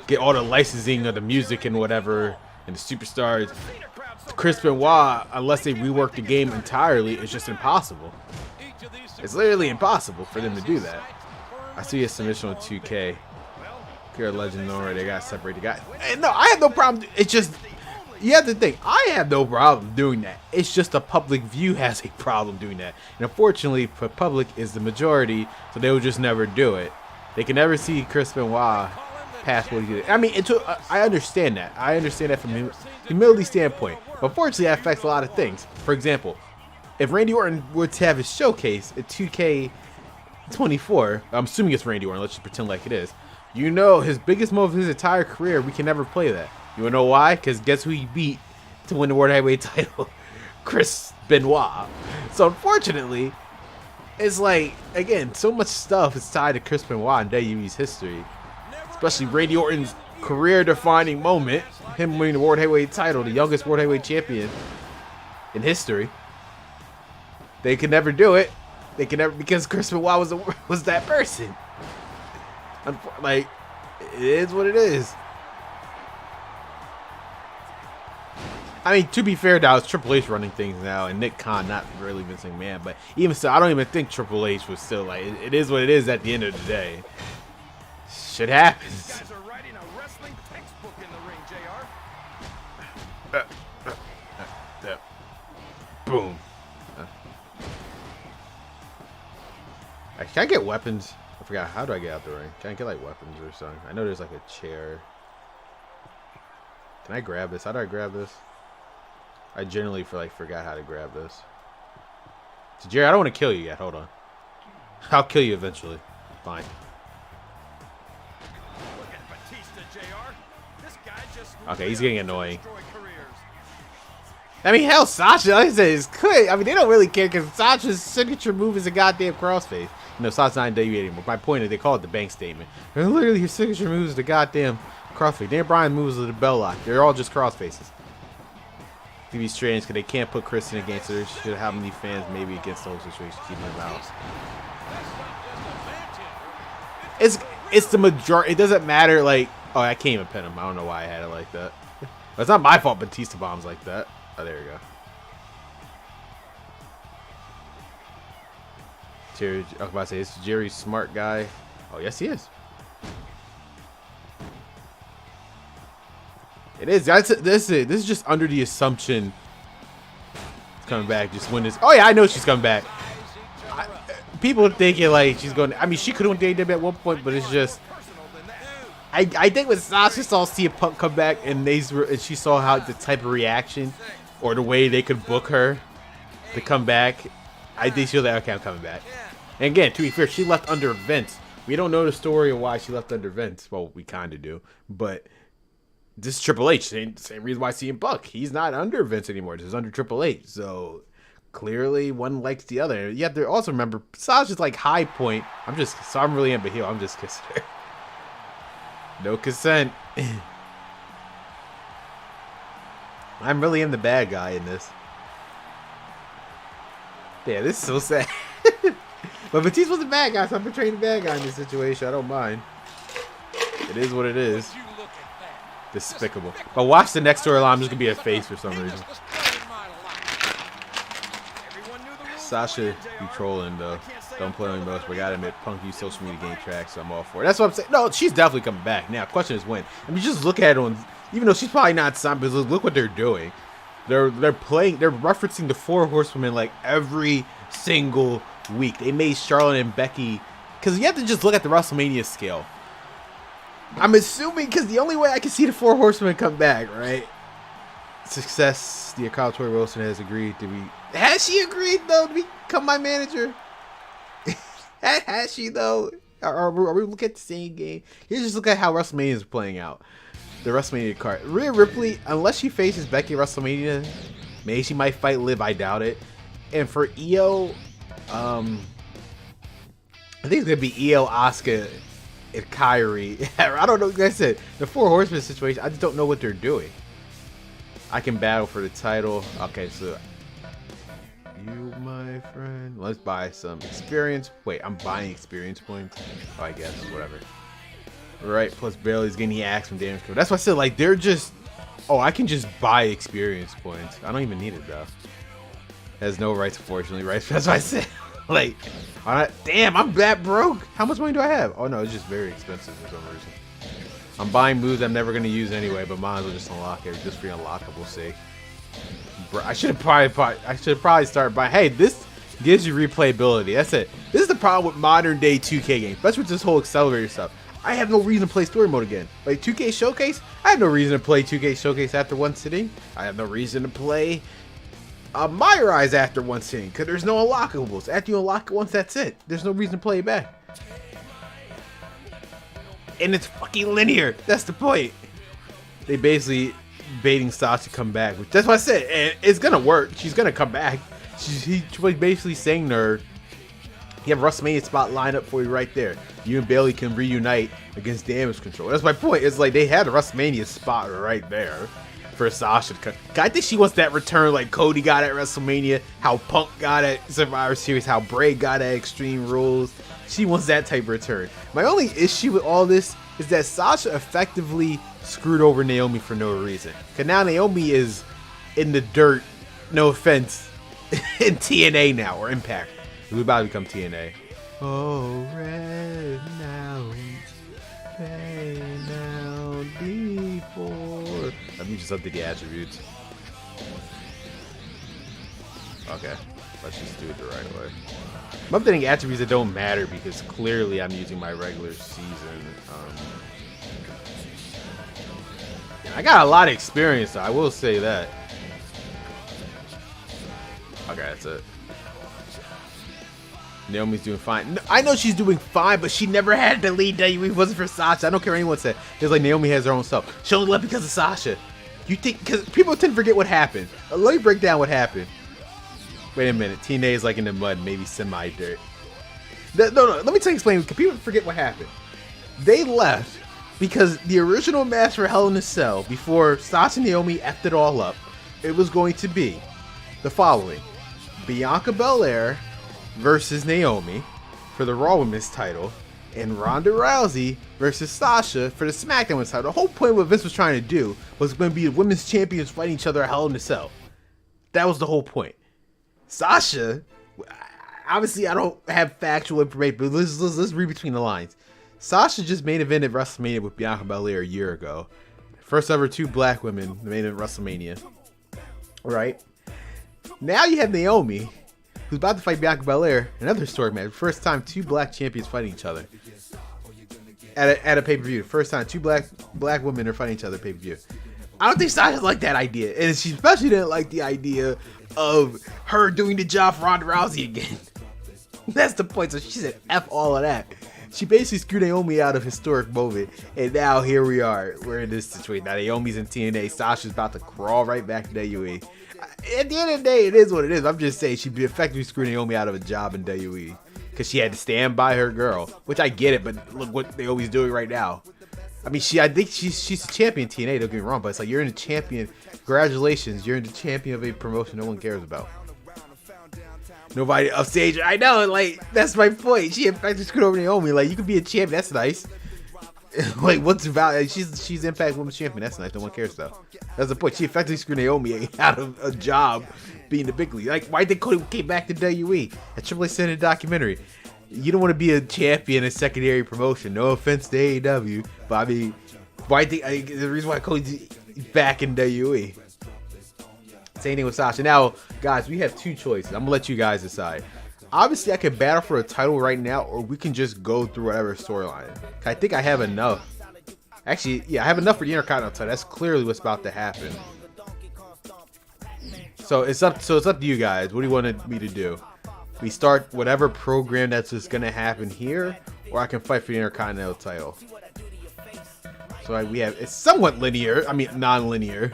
get all the licensing of the music and whatever and the superstars, Chris Benoit, unless they rework the game entirely, it's just impossible. It's literally impossible for them to do that. I see a submission on 2K. Pure Legend already, they got separated. No, I have no problem. It's just, you have to think, I have no problem doing that. It's just the public view has a problem doing that. And unfortunately, the public is the majority, so they will just never do it. They can never see Chris Benoit past what he did. I mean, I understand that. I understand that from a humility standpoint. But unfortunately, that affects a lot of things. For example, if Randy Orton were to have his showcase at 2K24, I'm assuming it's Randy Orton, let's just pretend like it is. His biggest move of his entire career, we can never play that. You wanna know why? Because guess who he beat to win the World Heavyweight title? Chris Benoit. So unfortunately, it's like, again, so much stuff is tied to Chris Benoit in WWE's history. Especially Randy Orton's career-defining moment, him winning the World Heavyweight title, the youngest World Heavyweight champion in history. They could never do it. They could never, because Chris Benoit was that person. Like, it is what it is. I mean, to be fair, now it's Triple H running things now, and Nick Khan, not really Vince McMahon. But even so, I don't even think Triple H was still like, it is what it is at the end of the day. Shit happens. These guys are writing a wrestling textbook in the ring, JR. Boom. Can I get weapons? I forgot. How do I get out the ring? Can I get like weapons or something? I know there's like a chair. Can I grab this? How do I grab this? I generally forgot how to grab this. So Jerry, I don't want to kill you yet. Hold on. I'll kill you eventually. Fine. Look at Batista, JR. This guy just Okay, he's getting annoying. destroy careers. I mean, hell, Sasha, like I said, is good. I mean, they don't really care because Sasha's signature move is a goddamn crossface. Sasha's not in WWE anymore. My point is, they call it the bank statement. And literally, his signature move is the goddamn crossface. Dan Bryan moves with the bell lock. They're all just crossfaces. To be strange because they can't put Kristen against her. She should have many fans maybe against the whole situation, keeping them out. It's the majority. It doesn't matter. Like, oh, I can't even pin him. I don't know why I had it like that. But it's not my fault. Batista bombs like that. Oh, there you go. Jerry, I was about to say, is Jerry smart guy? Oh, yes, he is. It is. This is just under the assumption it's coming back. Just win this. Oh yeah, I know she's coming back. People thinking like she's going. I mean, she could have won AEW at one point, but it's just. I think when Sasha saw CM Punk come back and she saw how the type of reaction or the way they could book her to come back, I think she was like, okay, I'm coming back. And again, to be fair, she left under Vince. We don't know the story of why she left under Vince. Well, we kind of do, but. This is Triple H. Same reason why CM Punk. He's not under Vince anymore. This is under Triple H. So clearly one likes the other. You have to also remember Sasha's like high point. I'm really in heel. I'm just kissing her. No consent. I'm really in the bad guy in this. Yeah, this is so sad. But Batista was the bad guy, so I'm portraying the bad guy in this situation. I don't mind. It is what it is. Despicable. But watch the next storyline. I'm just gonna be a face for some reason. Sasha be trolling though. Don't play on most, but I gotta admit, Punk used social media game tracks, so I'm all for it. That's what I'm saying. No, she's definitely coming back. Now, question is when. I mean, just look at it on. Even though she's probably not signed, but look what they're doing. They're referencing the Four Horsewomen like every single week. They made Charlotte and Becky, because you have to just look at the WrestleMania scale. I'm assuming, because the only way I can see the Four Horsemen come back, right? Success, the account Tori Wilson has agreed to be. Has she agreed, though, to become my manager? Has she, though? Are we looking at the same game? Here's just look at how WrestleMania is playing out. The WrestleMania card. Rhea Ripley, unless she faces Becky at WrestleMania, maybe she might fight Liv. I doubt it. And for Io, I think it's going to be Io, Asuka, and Kyrie. I don't know. Like I said, the Four Horsemen situation, I just don't know what they're doing. I can battle for the title. Okay, so you, my friend. Let's buy some experience. Wait, I'm buying experience points. Oh, I guess whatever. Right. Plus Bailey's getting the axe from damage control. That's why I said like they're just. Oh, I can just buy experience points. I don't even need it though. Has no rights, unfortunately. Right. That's why I said like. Damn, I'm that broke. How much money do I have? Oh no, it's just very expensive for some reason. I'm buying moves I'm never gonna use anyway, but might as well just unlock it just for the unlockable sake. Bro, I should probably start buying. Hey, this gives you replayability. That's it. This is the problem with modern day 2K games, especially with this whole accelerator stuff. I have no reason to play story mode again. Like 2K Showcase, I have no reason to play 2K Showcase after one sitting. I have no reason to play My Rise after one sitting because there's no unlockables. After you unlock it once, that's it. There's no reason to play it back. And it's fucking linear. That's the point. They basically baiting Sasha to come back. Which, that's what I said. And it's gonna work. She's gonna come back. He was basically saying to her, you have a WrestleMania spot lined up for you right there. You and Bailey can reunite against damage control. That's my point. It's like they had a WrestleMania spot right there for Sasha to come. I think she wants that return like Cody got at WrestleMania, how Punk got at Survivor Series, how Bray got at Extreme Rules. She wants that type of return. My only issue with all this is that Sasha effectively screwed over Naomi for no reason. Because now Naomi is in the dirt, no offense, in TNA now, or Impact. We're about to become TNA. Oh, red now, hey now, D4. Let me just update the attributes. Okay, let's just do it the right way. I'm updating attributes that don't matter because clearly I'm using my regular season. I got a lot of experience, though. I will say that. Okay, that's it. Naomi's doing fine. I know she's doing fine, but she never had to lead WWE. It wasn't for Sasha. I don't care what anyone said. It's like Naomi has her own stuff. She only left because of Sasha. You think, because people tend to forget what happened. Let me break down what happened. Wait a minute. TNA is like in the mud, maybe semi-dirt. No, let me explain. Because people forget what happened. They left because the original match for Hell in a Cell, before Sasha and Naomi effed it all up, it was going to be the following. Bianca Belair versus Naomi for the Raw Women's title, and Ronda Rousey versus Sasha for the SmackDown Women's title. The whole point of what Vince was trying to do was going to be the women's champions fighting each other at Hell in a Cell. That was the whole point. Sasha, obviously I don't have factual information, but let's read between the lines. Sasha just main evented WrestleMania with Bianca Belair a year ago. First ever two black women main event WrestleMania. Right? Now you have Naomi, who's about to fight Bianca Belair, another historic match. First time two black champions fighting each other at a pay-per-view. First time two black women are fighting each other at pay-per-view. I don't think Sasha liked that idea, and she especially didn't like the idea of her doing the job for Ronda Rousey again. That's the point. So she said, F all of that. She basically screwed Naomi out of historic moment, and now here we are. We're in this situation. Now Naomi's in TNA. Sasha's about to crawl right back to WWE. At the end of the day, it is what it is. I'm just saying she'd be effectively screwing Naomi out of a job in WWE because she had to stand by her girl, which I get it, but look what Naomi's doing right now. I mean, I think she's a champion in TNA, don't get me wrong, but it's like you're in a champion. Congratulations, you're in the champion of a promotion no one cares about. Nobody upstage. I know, like, that's my point. She effectively screwed over Naomi. Like, you could be a champion, that's nice. Like, what's about? She's Impact Women's Champion. That's nice. No one cares though. That's the point. She effectively screwed Naomi out of a job being the big league. Like, why did Cody came back to WWE? A Triple H said in a documentary, you don't want to be a champion in a secondary promotion. No offense to AEW, but I mean, the reason why Cody's back in WWE. Same thing with Sasha. Now, guys, we have two choices. I'm gonna let you guys decide. Obviously, I can battle for a title right now, or we can just go through whatever storyline. I think I have enough. Actually, yeah, I have enough for the Intercontinental title. That's clearly what's about to happen. So it's up to you guys. What do you want me to do? We start whatever program that's just gonna happen here, or I can fight for the Intercontinental title. So it's somewhat linear. I mean, non-linear.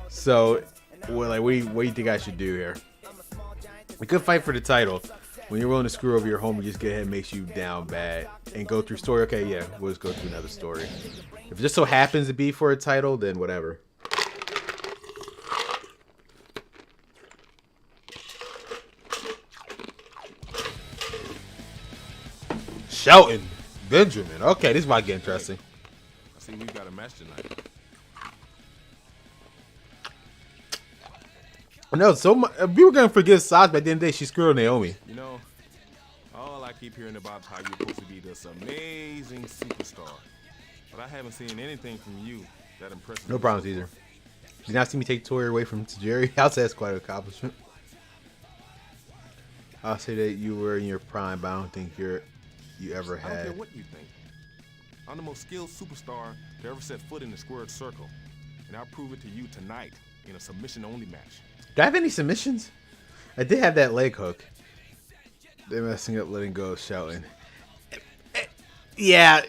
So, what do you think I should do here? We could fight for the title. When you're willing to screw over your homie, just get ahead and makes you down bad and go through story. Okay, yeah, we'll just go through another story. If it just so happens to be for a title, then whatever. Shelton Benjamin. Okay, this might get interesting. I see we've got a match tonight. No, so much, we were gonna forget Sasha, but at the end of the day, she screwed Naomi. You know, all I keep hearing about is how you're supposed to be this amazing superstar. But I haven't seen anything from you that impresses me. No problems either. Did you not see me take Tori away from Jerry? I'll say that's quite an accomplishment. I'll say that you were in your prime, but I don't think you ever I don't care had. what you think. I'm the most skilled superstar to ever set foot in the squared circle. And I'll prove it to you tonight in a submission-only match. Do I have any submissions? I did have that leg hook. They're messing up letting go of Shelton. Yeah,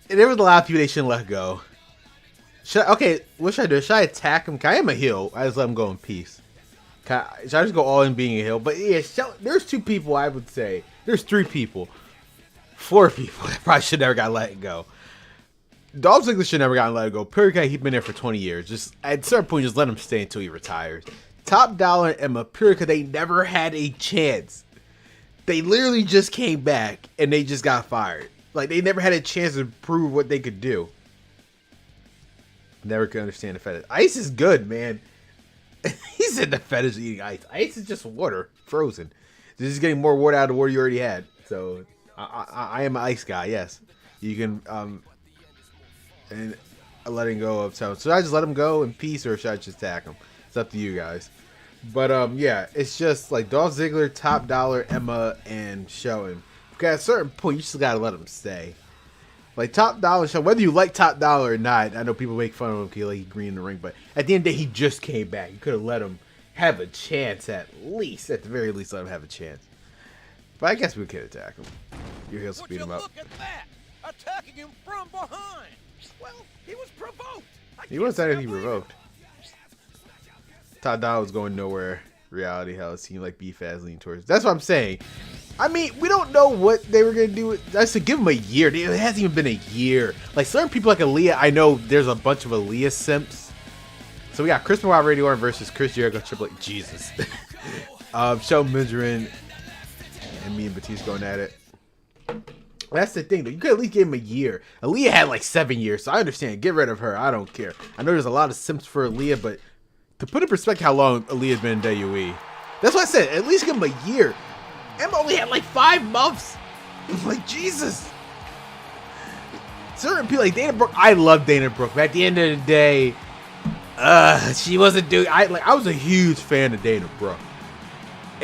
there was a lot of people they shouldn't let go. Okay, what should I do? Should I attack him? I am a heel. I just let him go in peace. Should I just go all in being a heel? But yeah, there's 2 people I would say. There's 3 people. 4 people that probably should never got let go. Dolph Ziggler should never gotten let go. Purica, he's been there for 20 years. Just at a certain point, just let him stay until he retires. Top Dollar and Emma Purica, they never had a chance. They literally just came back and they just got fired. Like, they never had a chance to prove what they could do. Never could understand the fetish. Ice is good, man. He said the fetish of eating ice. Ice is just water, frozen. This is getting more water out of the water you already had. So, I am an ice guy, yes. You can, and letting go of so should I just let him go in peace or should I just attack him? It's up to you guys. But yeah, it's just like Dolph Ziggler, Top Dollar, Emma, and Shelton. Because at a certain point, you just gotta let them stay. Like Top Dollar, Shelton, whether you like Top Dollar or not, I know people make fun of him because he's green in the ring, but at the end of the day, he just came back. You could have let him have a chance at the very least, let him have a chance. But I guess we could attack him. Your heels speed him up. Look at that! Attacking him from behind! Well, he was provoked! He wasn't anything revoked. Top Dollar was going nowhere. Reality, how it seemed like B-Faz leaning towards. That's what I'm saying. I mean, we don't know what they were going to do. I said give him a year. It hasn't even been a year. Like, certain people like Aaliyah, I know there's a bunch of Aaliyah simps. So we got Chris Benoit, Randy Orton versus Chris Jericho, Triple H. Jesus. Shelton Benjamin and me and Batista going at it. That's the thing, though. You could at least give him a year. Aaliyah had like 7 years, so I understand. Get rid of her. I don't care. I know there's a lot of simps for Aaliyah, but to put in perspective how long Aaliyah's been in WWE, that's what I said. At least give him a year. Emma only had like 5 months. Like, Jesus. Certain people like Dana Brooke. I love Dana Brooke, but at the end of the day, she wasn't doing. I was a huge fan of Dana Brooke,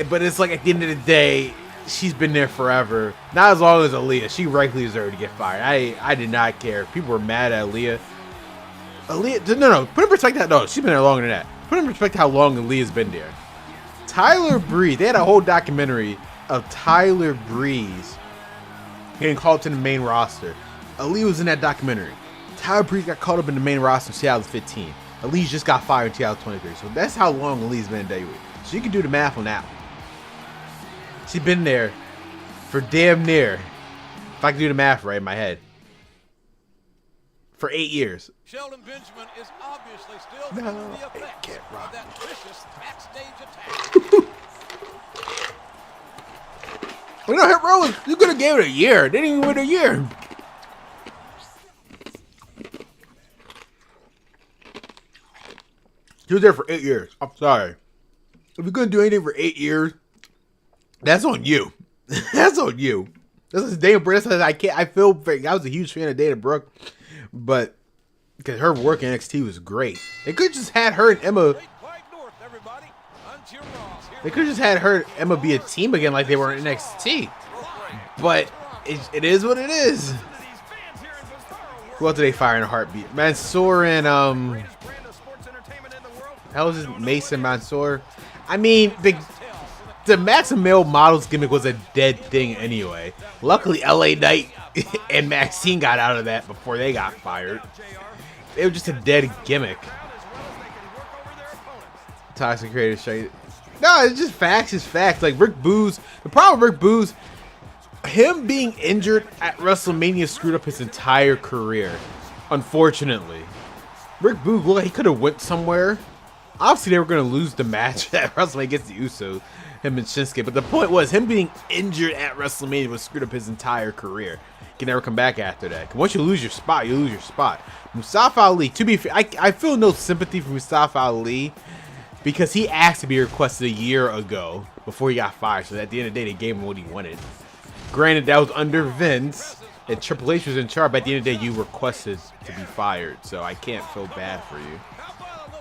but it's like at the end of the day, she's been there forever. Not as long as Aaliyah. She rightfully deserved to get fired. I did not care. People were mad at Aaliyah. No. Put in perspective. No, she's been there longer than that. Put in perspective how long Aaliyah's been there. Tyler Breeze. They had a whole documentary of Tyler Breeze getting called to the main roster. Aaliyah was in that documentary. Tyler Breeze got caught up in the main roster in 2015. Aaliyah just got fired in 2023. So that's how long Aaliyah's been in WWE. So you can do the math on that one. She's been there for damn near, if I can do the math right in my head, for 8 years. Shelton Benjamin is obviously still feeling the effects of that vicious backstage attack. You know, Hit Row, you could have gave it a year. They didn't even win a year. She was there for 8 years. I'm sorry. If you're going to do anything for 8 years, that's on you. That's on you. This is Dana Brooke. I feel I was a huge fan of Dana Brooke, but because her work in NXT was great. They could have just had her and Emma. They could have just had her and Emma be a team again like they were in NXT. But it is what it is. Who else did they fire in a heartbeat? Mansoor and how was his Mason Mansoor? I mean, the Max Male Models gimmick was a dead thing anyway. Luckily, LA Knight and Maxine got out of that before they got fired. It was just a dead gimmick. Toxic Creator straight. No, it's just facts. It's facts. Like Rick Boogs. The problem with Rick Boogs, him being injured at WrestleMania screwed up his entire career. Unfortunately, Rick Boogs looked like he could have went somewhere. Obviously, they were going to lose the match at WrestleMania against the Usos, him and Shinsuke. But the point was, him being injured at WrestleMania was screwed up his entire career. can never come back after that. Once you lose your spot, you lose your spot. Mustafa Ali, to be fair, I feel no sympathy for Mustafa Ali because he asked to be requested a year ago before he got fired. So at the end of the day, they gave him what he wanted. Granted, that was under Vince, and Triple H was in charge, but at the end of the day, you requested to be fired. So I can't feel bad for you.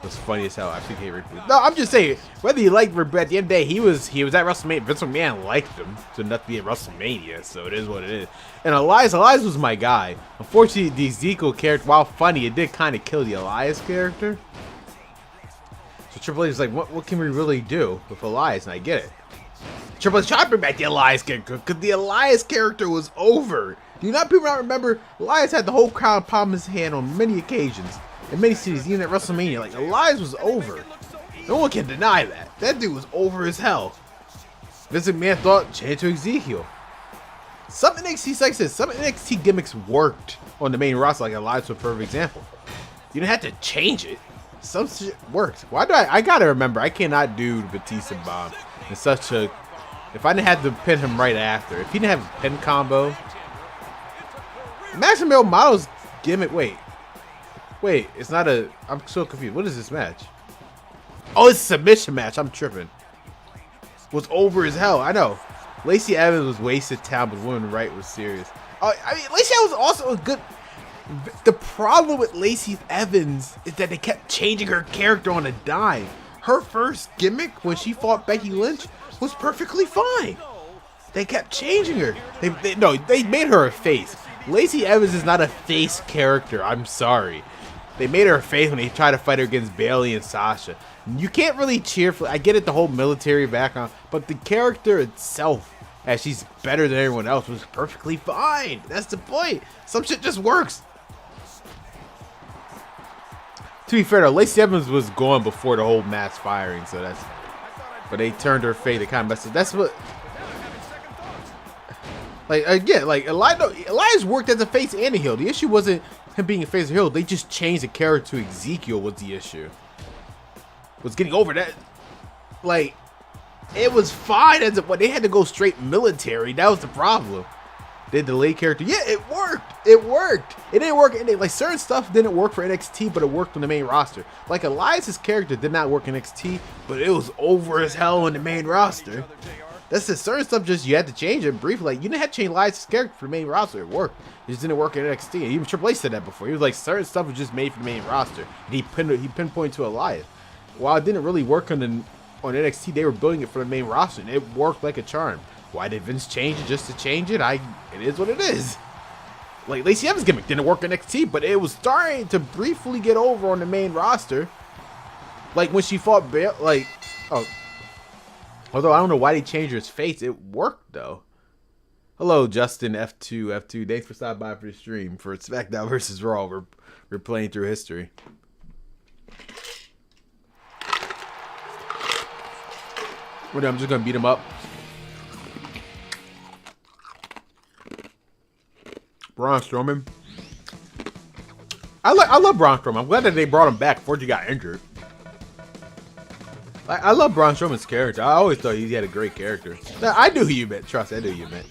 It's funny as hell. I think he Rick Booth. No, I'm just saying, whether you like Rick Booth, at the end of the day, he was at WrestleMania. Vince McMahon liked him to not be at WrestleMania, so it is what it is. And Elias was my guy. Unfortunately, the Ezekiel character, while funny, it did kind of kill the Elias character. So Triple H was like, what can we really do with Elias? And I get it. Triple H tried to bring back the Elias character because the Elias character was over. Do you people not remember? Elias had the whole crowd palm his hand on many occasions. In many cities, even at WrestleMania, like, Elias was over. No one can deny that. That dude was over as hell. Vince McMahon thought, change to Ezekiel. Some NXT, like I said, some NXT gimmicks worked on the main roster, like Elias was a perfect example. You didn't have to change it. Some shit worked. Why do I gotta remember, I cannot do the Batista bomb in such a, if I didn't have to pin him right after. If he didn't have a pin combo. Maximum Model's gimmick, Wait, it's not a... I'm so confused. What is this match? Oh, it's a submission match. I'm tripping. Was over as hell. I know. Lacey Evans was wasted time, but Women Right was serious. I mean, Lacey Evans was also a good... The problem with Lacey Evans is that they kept changing her character on a dime. Her first gimmick when she fought Becky Lynch was perfectly fine. They kept changing her. They made her a face. Lacey Evans is not a face character. I'm sorry. They made her a face when they tried to fight her against Bayley and Sasha. You can't really cheer for... I get it, the whole military background, but the character itself, as she's better than everyone else, was perfectly fine. That's the point. Some shit just works. To be fair, though, Lacey Evans was gone before the whole mass firing, so that's... But they turned her fate. They kind of messed up. That's what... Like, again, like, Elias worked as a face and a heel. The issue wasn't him being a face or heel. They just changed the character to Ezekiel was the issue. Was getting over that. Like, it was fine as but they had to go straight military. That was the problem. They delayed character. Yeah, it worked. It worked. It didn't work. Like, certain stuff didn't work for NXT, but it worked on the main roster. Like, Elias's character did not work in NXT, but it was over as hell on the main roster. That's the certain stuff. Just you had to change it briefly. Like, you didn't have to change Elias' character for the main roster. It worked. It just didn't work in NXT. And even Triple H said that before. He was like, certain stuff was just made for the main roster. And he pinpointed to Elias. While it didn't really work on NXT, they were building it for the main roster, and it worked like a charm. Why did Vince change it just to change it? It is what it is. Like, Lacey Evans' gimmick didn't work in NXT, but it was starting to briefly get over on the main roster. Like when she fought although I don't know why they changed his face, it worked though. Hello, Justin F2. Thanks for stopping by for the stream for SmackDown vs. Raw. We're playing through history. I'm just gonna beat him up. Braun Strowman. I love Braun Strowman. I'm glad that they brought him back before he got injured. I love Braun Strowman's character. I always thought he had a great character. I knew who you meant. Trust me, I knew who you meant.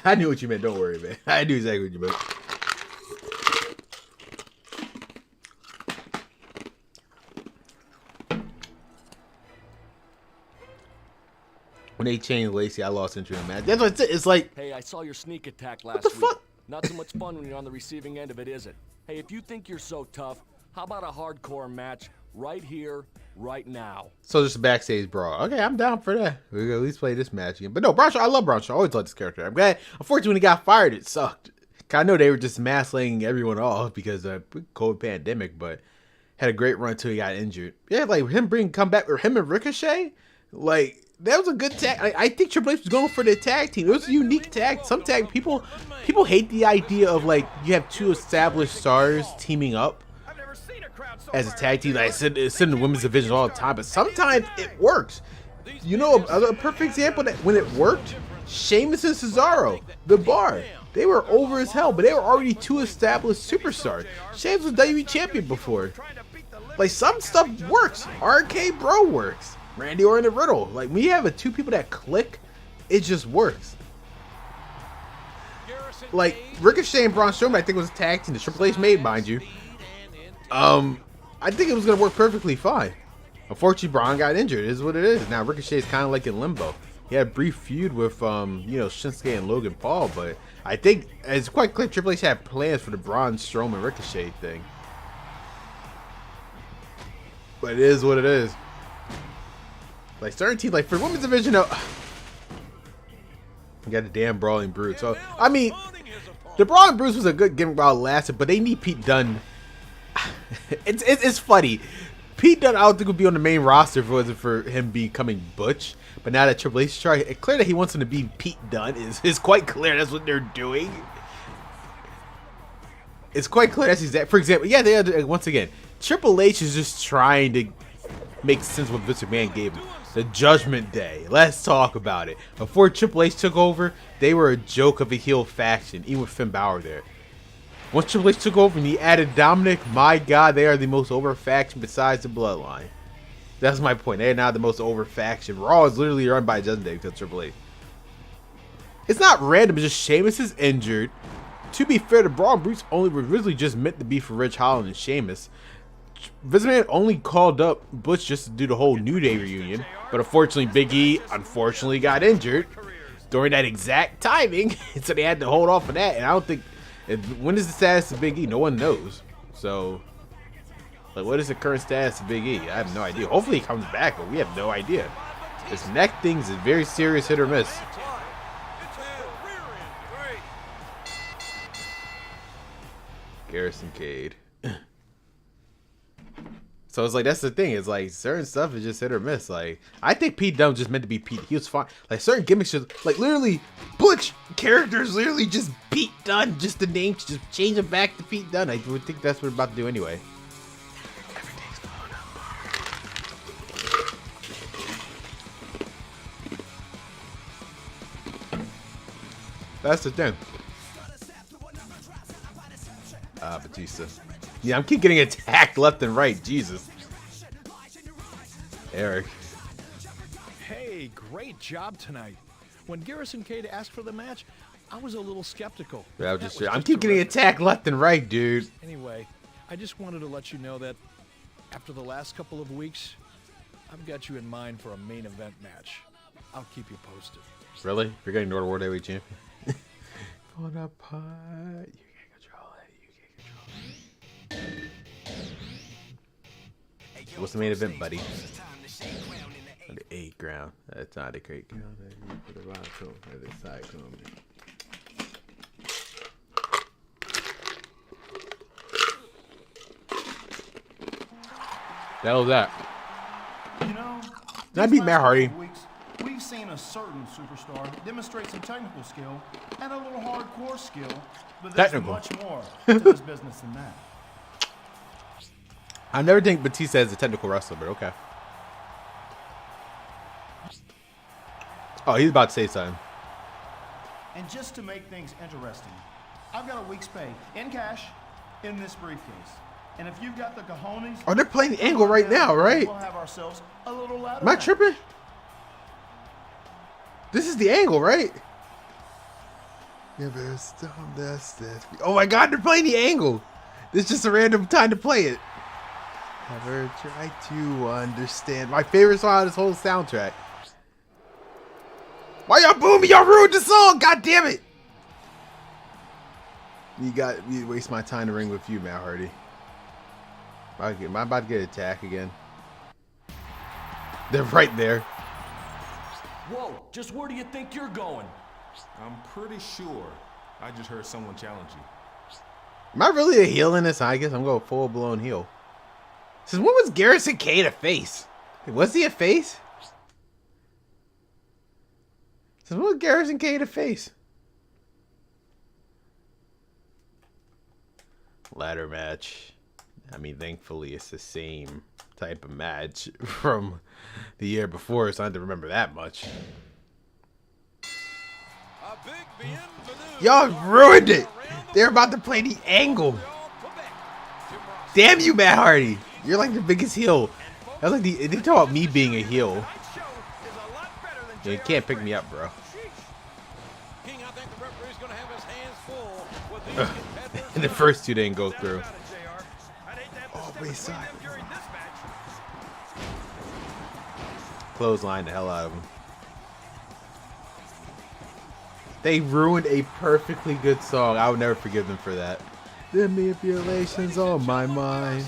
I knew what you meant. Don't worry, man. I knew exactly what you meant. When they changed Lacey, I lost interest in that. That's what it's like. Hey, I saw your sneak attack last week. What the fuck? Not so much fun when you're on the receiving end of it, is it? Hey, if you think you're so tough, how about a hardcore match right here, right now? So just a backstage brawl. Okay, I'm down for that. We can at least play this match again. But no, Braun Strowman, I love Braun Strowman. I always loved this character. I'm glad. Unfortunately, when he got fired, it sucked. I know they were just mass laying everyone off because of the COVID pandemic, but had a great run until he got injured. Yeah, like him come back, or him and Ricochet, like. That was a good tag. I think Triple H was going for the tag team. It was a unique tag. Some tag people hate the idea of like you have two established stars teaming up as a tag team. Like I said, it's in the women's division all the time, but sometimes it works. You know, a perfect example that when it worked, Sheamus and Cesaro, The Bar, they were over as hell, but they were already two established superstars. Sheamus was WWE champion before. Like some stuff works. RK Bro works. Randy Orton and Riddle. Like, when you have two people that click, it just works. Like, Ricochet and Braun Strowman, I think it was a tag team that Triple H made, mind you. I think it was going to work perfectly fine. Unfortunately, Braun got injured. It is what it is. Now, Ricochet is kind of like in limbo. He had a brief feud with, Shinsuke and Logan Paul, but I think it's quite clear Triple H had plans for the Braun Strowman Ricochet thing. But it is what it is. Like, certain teams, like, for women's division, you got the damn Brawling Brute. So, I mean, the Brawling Brute was a good gimmick while it lasted, but they need Pete Dunne. It's funny. Pete Dunne, I don't think would be on the main roster if it wasn't for him becoming Butch. But now that Triple H tried, it's clear that he wants him to be Pete Dunne. It's quite clear that's what they're doing. It's quite clear that's exact. For example, yeah, they are, once again, Triple H is just trying to make sense of what Vince McMahon gave him. The Judgment Day. Let's talk about it. Before Triple H took over, they were a joke of a heel faction, even with Finn Balor there. Once Triple H took over and he added Dominic, my God, they are the most over faction besides the Bloodline. That's my point. They are now the most over faction. Raw is literally run by Judgment Day because Triple H. It's not random. It's just Sheamus is injured. To be fair, the Braun Brutes only were originally just meant to be for Ridge Holland and Sheamus. Vince McMahon only called up Butch just to do the whole New Day reunion, but unfortunately Big E got injured during that exact timing, so they had to hold off on that. And I don't think, when is the status of Big E? No one knows. So, like, what is the current status of Big E? I have no idea. Hopefully he comes back, but we have no idea. This neck thing is a very serious hit or miss. Garrison Cade. So it's like, that's the thing. It's like certain stuff is just hit or miss. Like, I think Pete Dunne was just meant to be Pete. He was fine. Like, certain gimmicks just, like, literally, Butch characters literally just Pete Dunne. Just the name, just change them back to Pete Dunne. I would think that's what we're about to do anyway. Everything's blown up. That's the thing. Batista. Yeah, I'm keep getting attacked left and right. Jesus. Eric. Hey, great job tonight. When Garrison Cade asked for the match, I was a little skeptical. Yeah, I'm keep getting attacked left and right, dude. Anyway, I just wanted to let you know that after the last couple of weeks, I've got you in mind for a main event match. I'll keep you posted. Really? You're getting North World Heavyweight Champion? Pull the pot. You can't control it. You can't control it. What's the main event, buddy? The 8th ground. That's not a great ground. Put a lot of the side coming. The hell is that? You know, Did I beat Matt Hardy? Weeks, we've seen a certain superstar demonstrate some technical skill and a little hardcore skill, but there's much more to this business than that. I never think Batista is a technical wrestler, but okay. Oh, he's about to say something. And just to make things interesting, I've got a week's pay in cash in this briefcase. And if you've got the cojones... Oh, they're playing the angle right now, right? We'll have ourselves a little ladder. Am I tripping? This is the angle, right? Oh my God, they're playing the angle. This is just a random time to play it. Never try to understand. My favorite song on this whole soundtrack. Why y'all boo me? Y'all ruined the song. God damn it. You waste my time to ring with you, Matt Hardy. Am I about to get attacked again? They're right there. Whoa, just where do you think you're going? I'm pretty sure I just heard someone challenge you. Am I really a heel in this? I guess I'm going full-blown heel. Since when was Garrison Cade a face? Was he a face? Since when was Garrison Cade a face? Ladder match. I mean, thankfully, it's the same type of match from the year before, so I don't have to remember that much. Y'all ruined it. They're about to play the angle. Damn you, Matt Hardy. You're like the biggest heel That was like they talk about me being a heel. Yeah, you can't pick me up, bro. King, I think the referee's gonna have his hands full with these competitors. And the first two didn't go through. Oh, wayside. Clothesline the hell out of him. They ruined a perfectly good song. I would never forgive them for that. The manipulation's on my mind.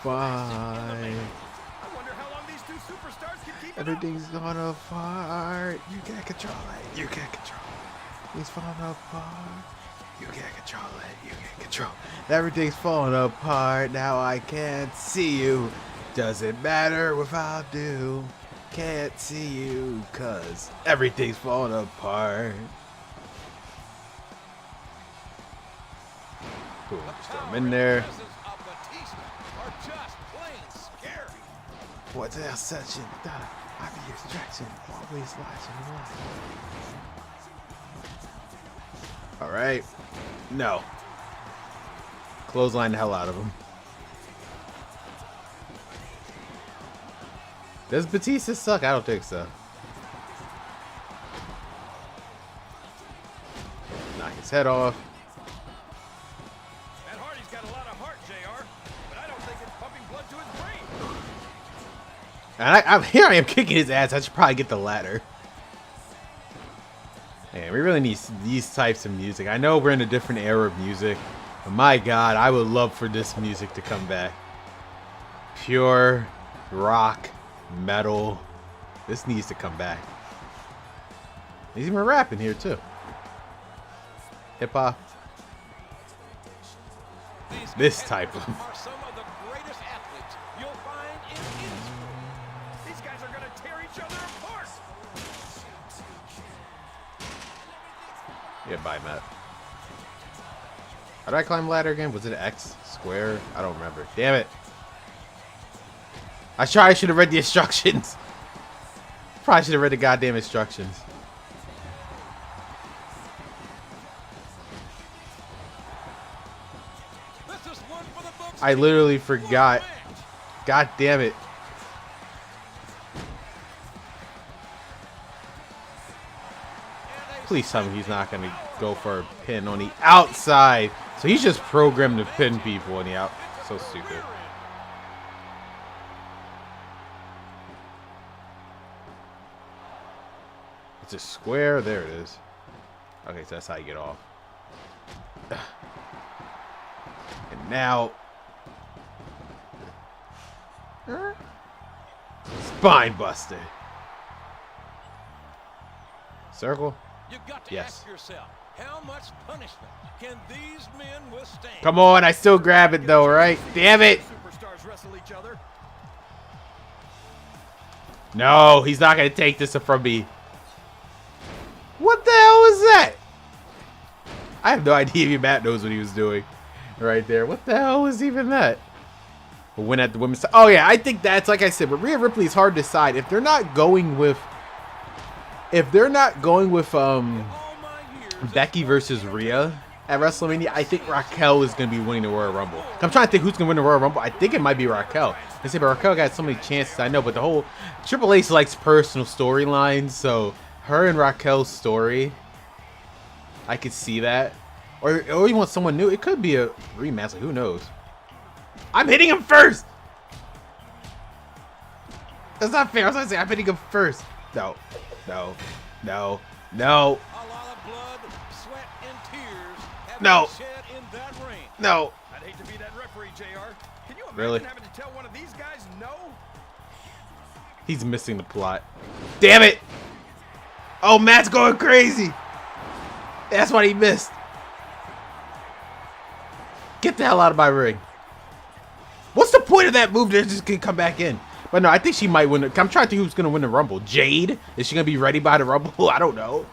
Fine. I wonder how long these two superstars can keep it up. Everything's going apart. You can't control it. You can't control it. It's falling apart. You can't control it. You can't control it. Everything's falling apart. Now I can't see you. Doesn't matter if I do. Can't see you, cause everything's falling apart. Cool, just throw him in there. What's that section? I be distraction. Always watching life. Alright. No. Clothesline the hell out of him. Does Batista suck? I don't think so. Knock his head off. Matt Hardy's got a lot of heart, JR, but I don't think it's pumping blood to his brain. And here I am kicking his ass. I should probably get the ladder. Man, we really need these types of music. I know we're in a different era of music, but my God, I would love for this music to come back. Pure rock. Metal. This needs to come back. He's even rapping here too. Hip hop. This type of. Are some of the greatest athletes you'll find in any sport. These guys are gonna tear each other apart. Yeah, bye, Matt. How did I climb ladder again? Was it X? Square? I don't remember. Damn it. I should have read the instructions. Probably should have read the goddamn instructions. This is one for the books. I literally forgot. God damn it. Please tell me he's not going to go for a pin on the outside. So he's just programmed to pin people on the out. So stupid. It's a square. There it is. Okay, so that's how you get off. And now... Spine busted. Circle? You've got to Yes. ask yourself, how much punishment can these men withstand? Come on, I still grab it though, right? Damn it! Superstars wrestle each other. No, he's not gonna take this from me. What the hell was that? I have no idea if Matt knows what he was doing right there. What the hell was even that? A win at the women's side. Oh yeah, I think that's, like I said, with Rhea Ripley, it's hard to decide if they're not going with Becky versus Rhea at WrestleMania. I think Raquel is gonna be winning the Royal Rumble. I'm trying to think who's gonna win the Royal Rumble. I think it might be Raquel. I say, but Raquel got so many chances. I know, but the whole Triple H likes personal storylines, so her and Raquel's story, I could see that. Or you want someone new? It could be a rematch. Like, who knows? I'm hitting him first. That's not fair. I was gonna say I'm hitting him first. No, no, no, no. A lot of blood, sweat, and tears have No. been shed in that ring. No. I'd hate to be that referee, JR. Can you imagine Really? having to tell one of these guys no? He's missing the plot. Damn it. Oh, Matt's going crazy. That's what he missed. Get the hell out of my ring. What's the point of that move? They're just gonna come back in. But no, I think she might win. I'm trying to think who's gonna win the Rumble. Jade? Is she gonna be ready by the Rumble? I don't know.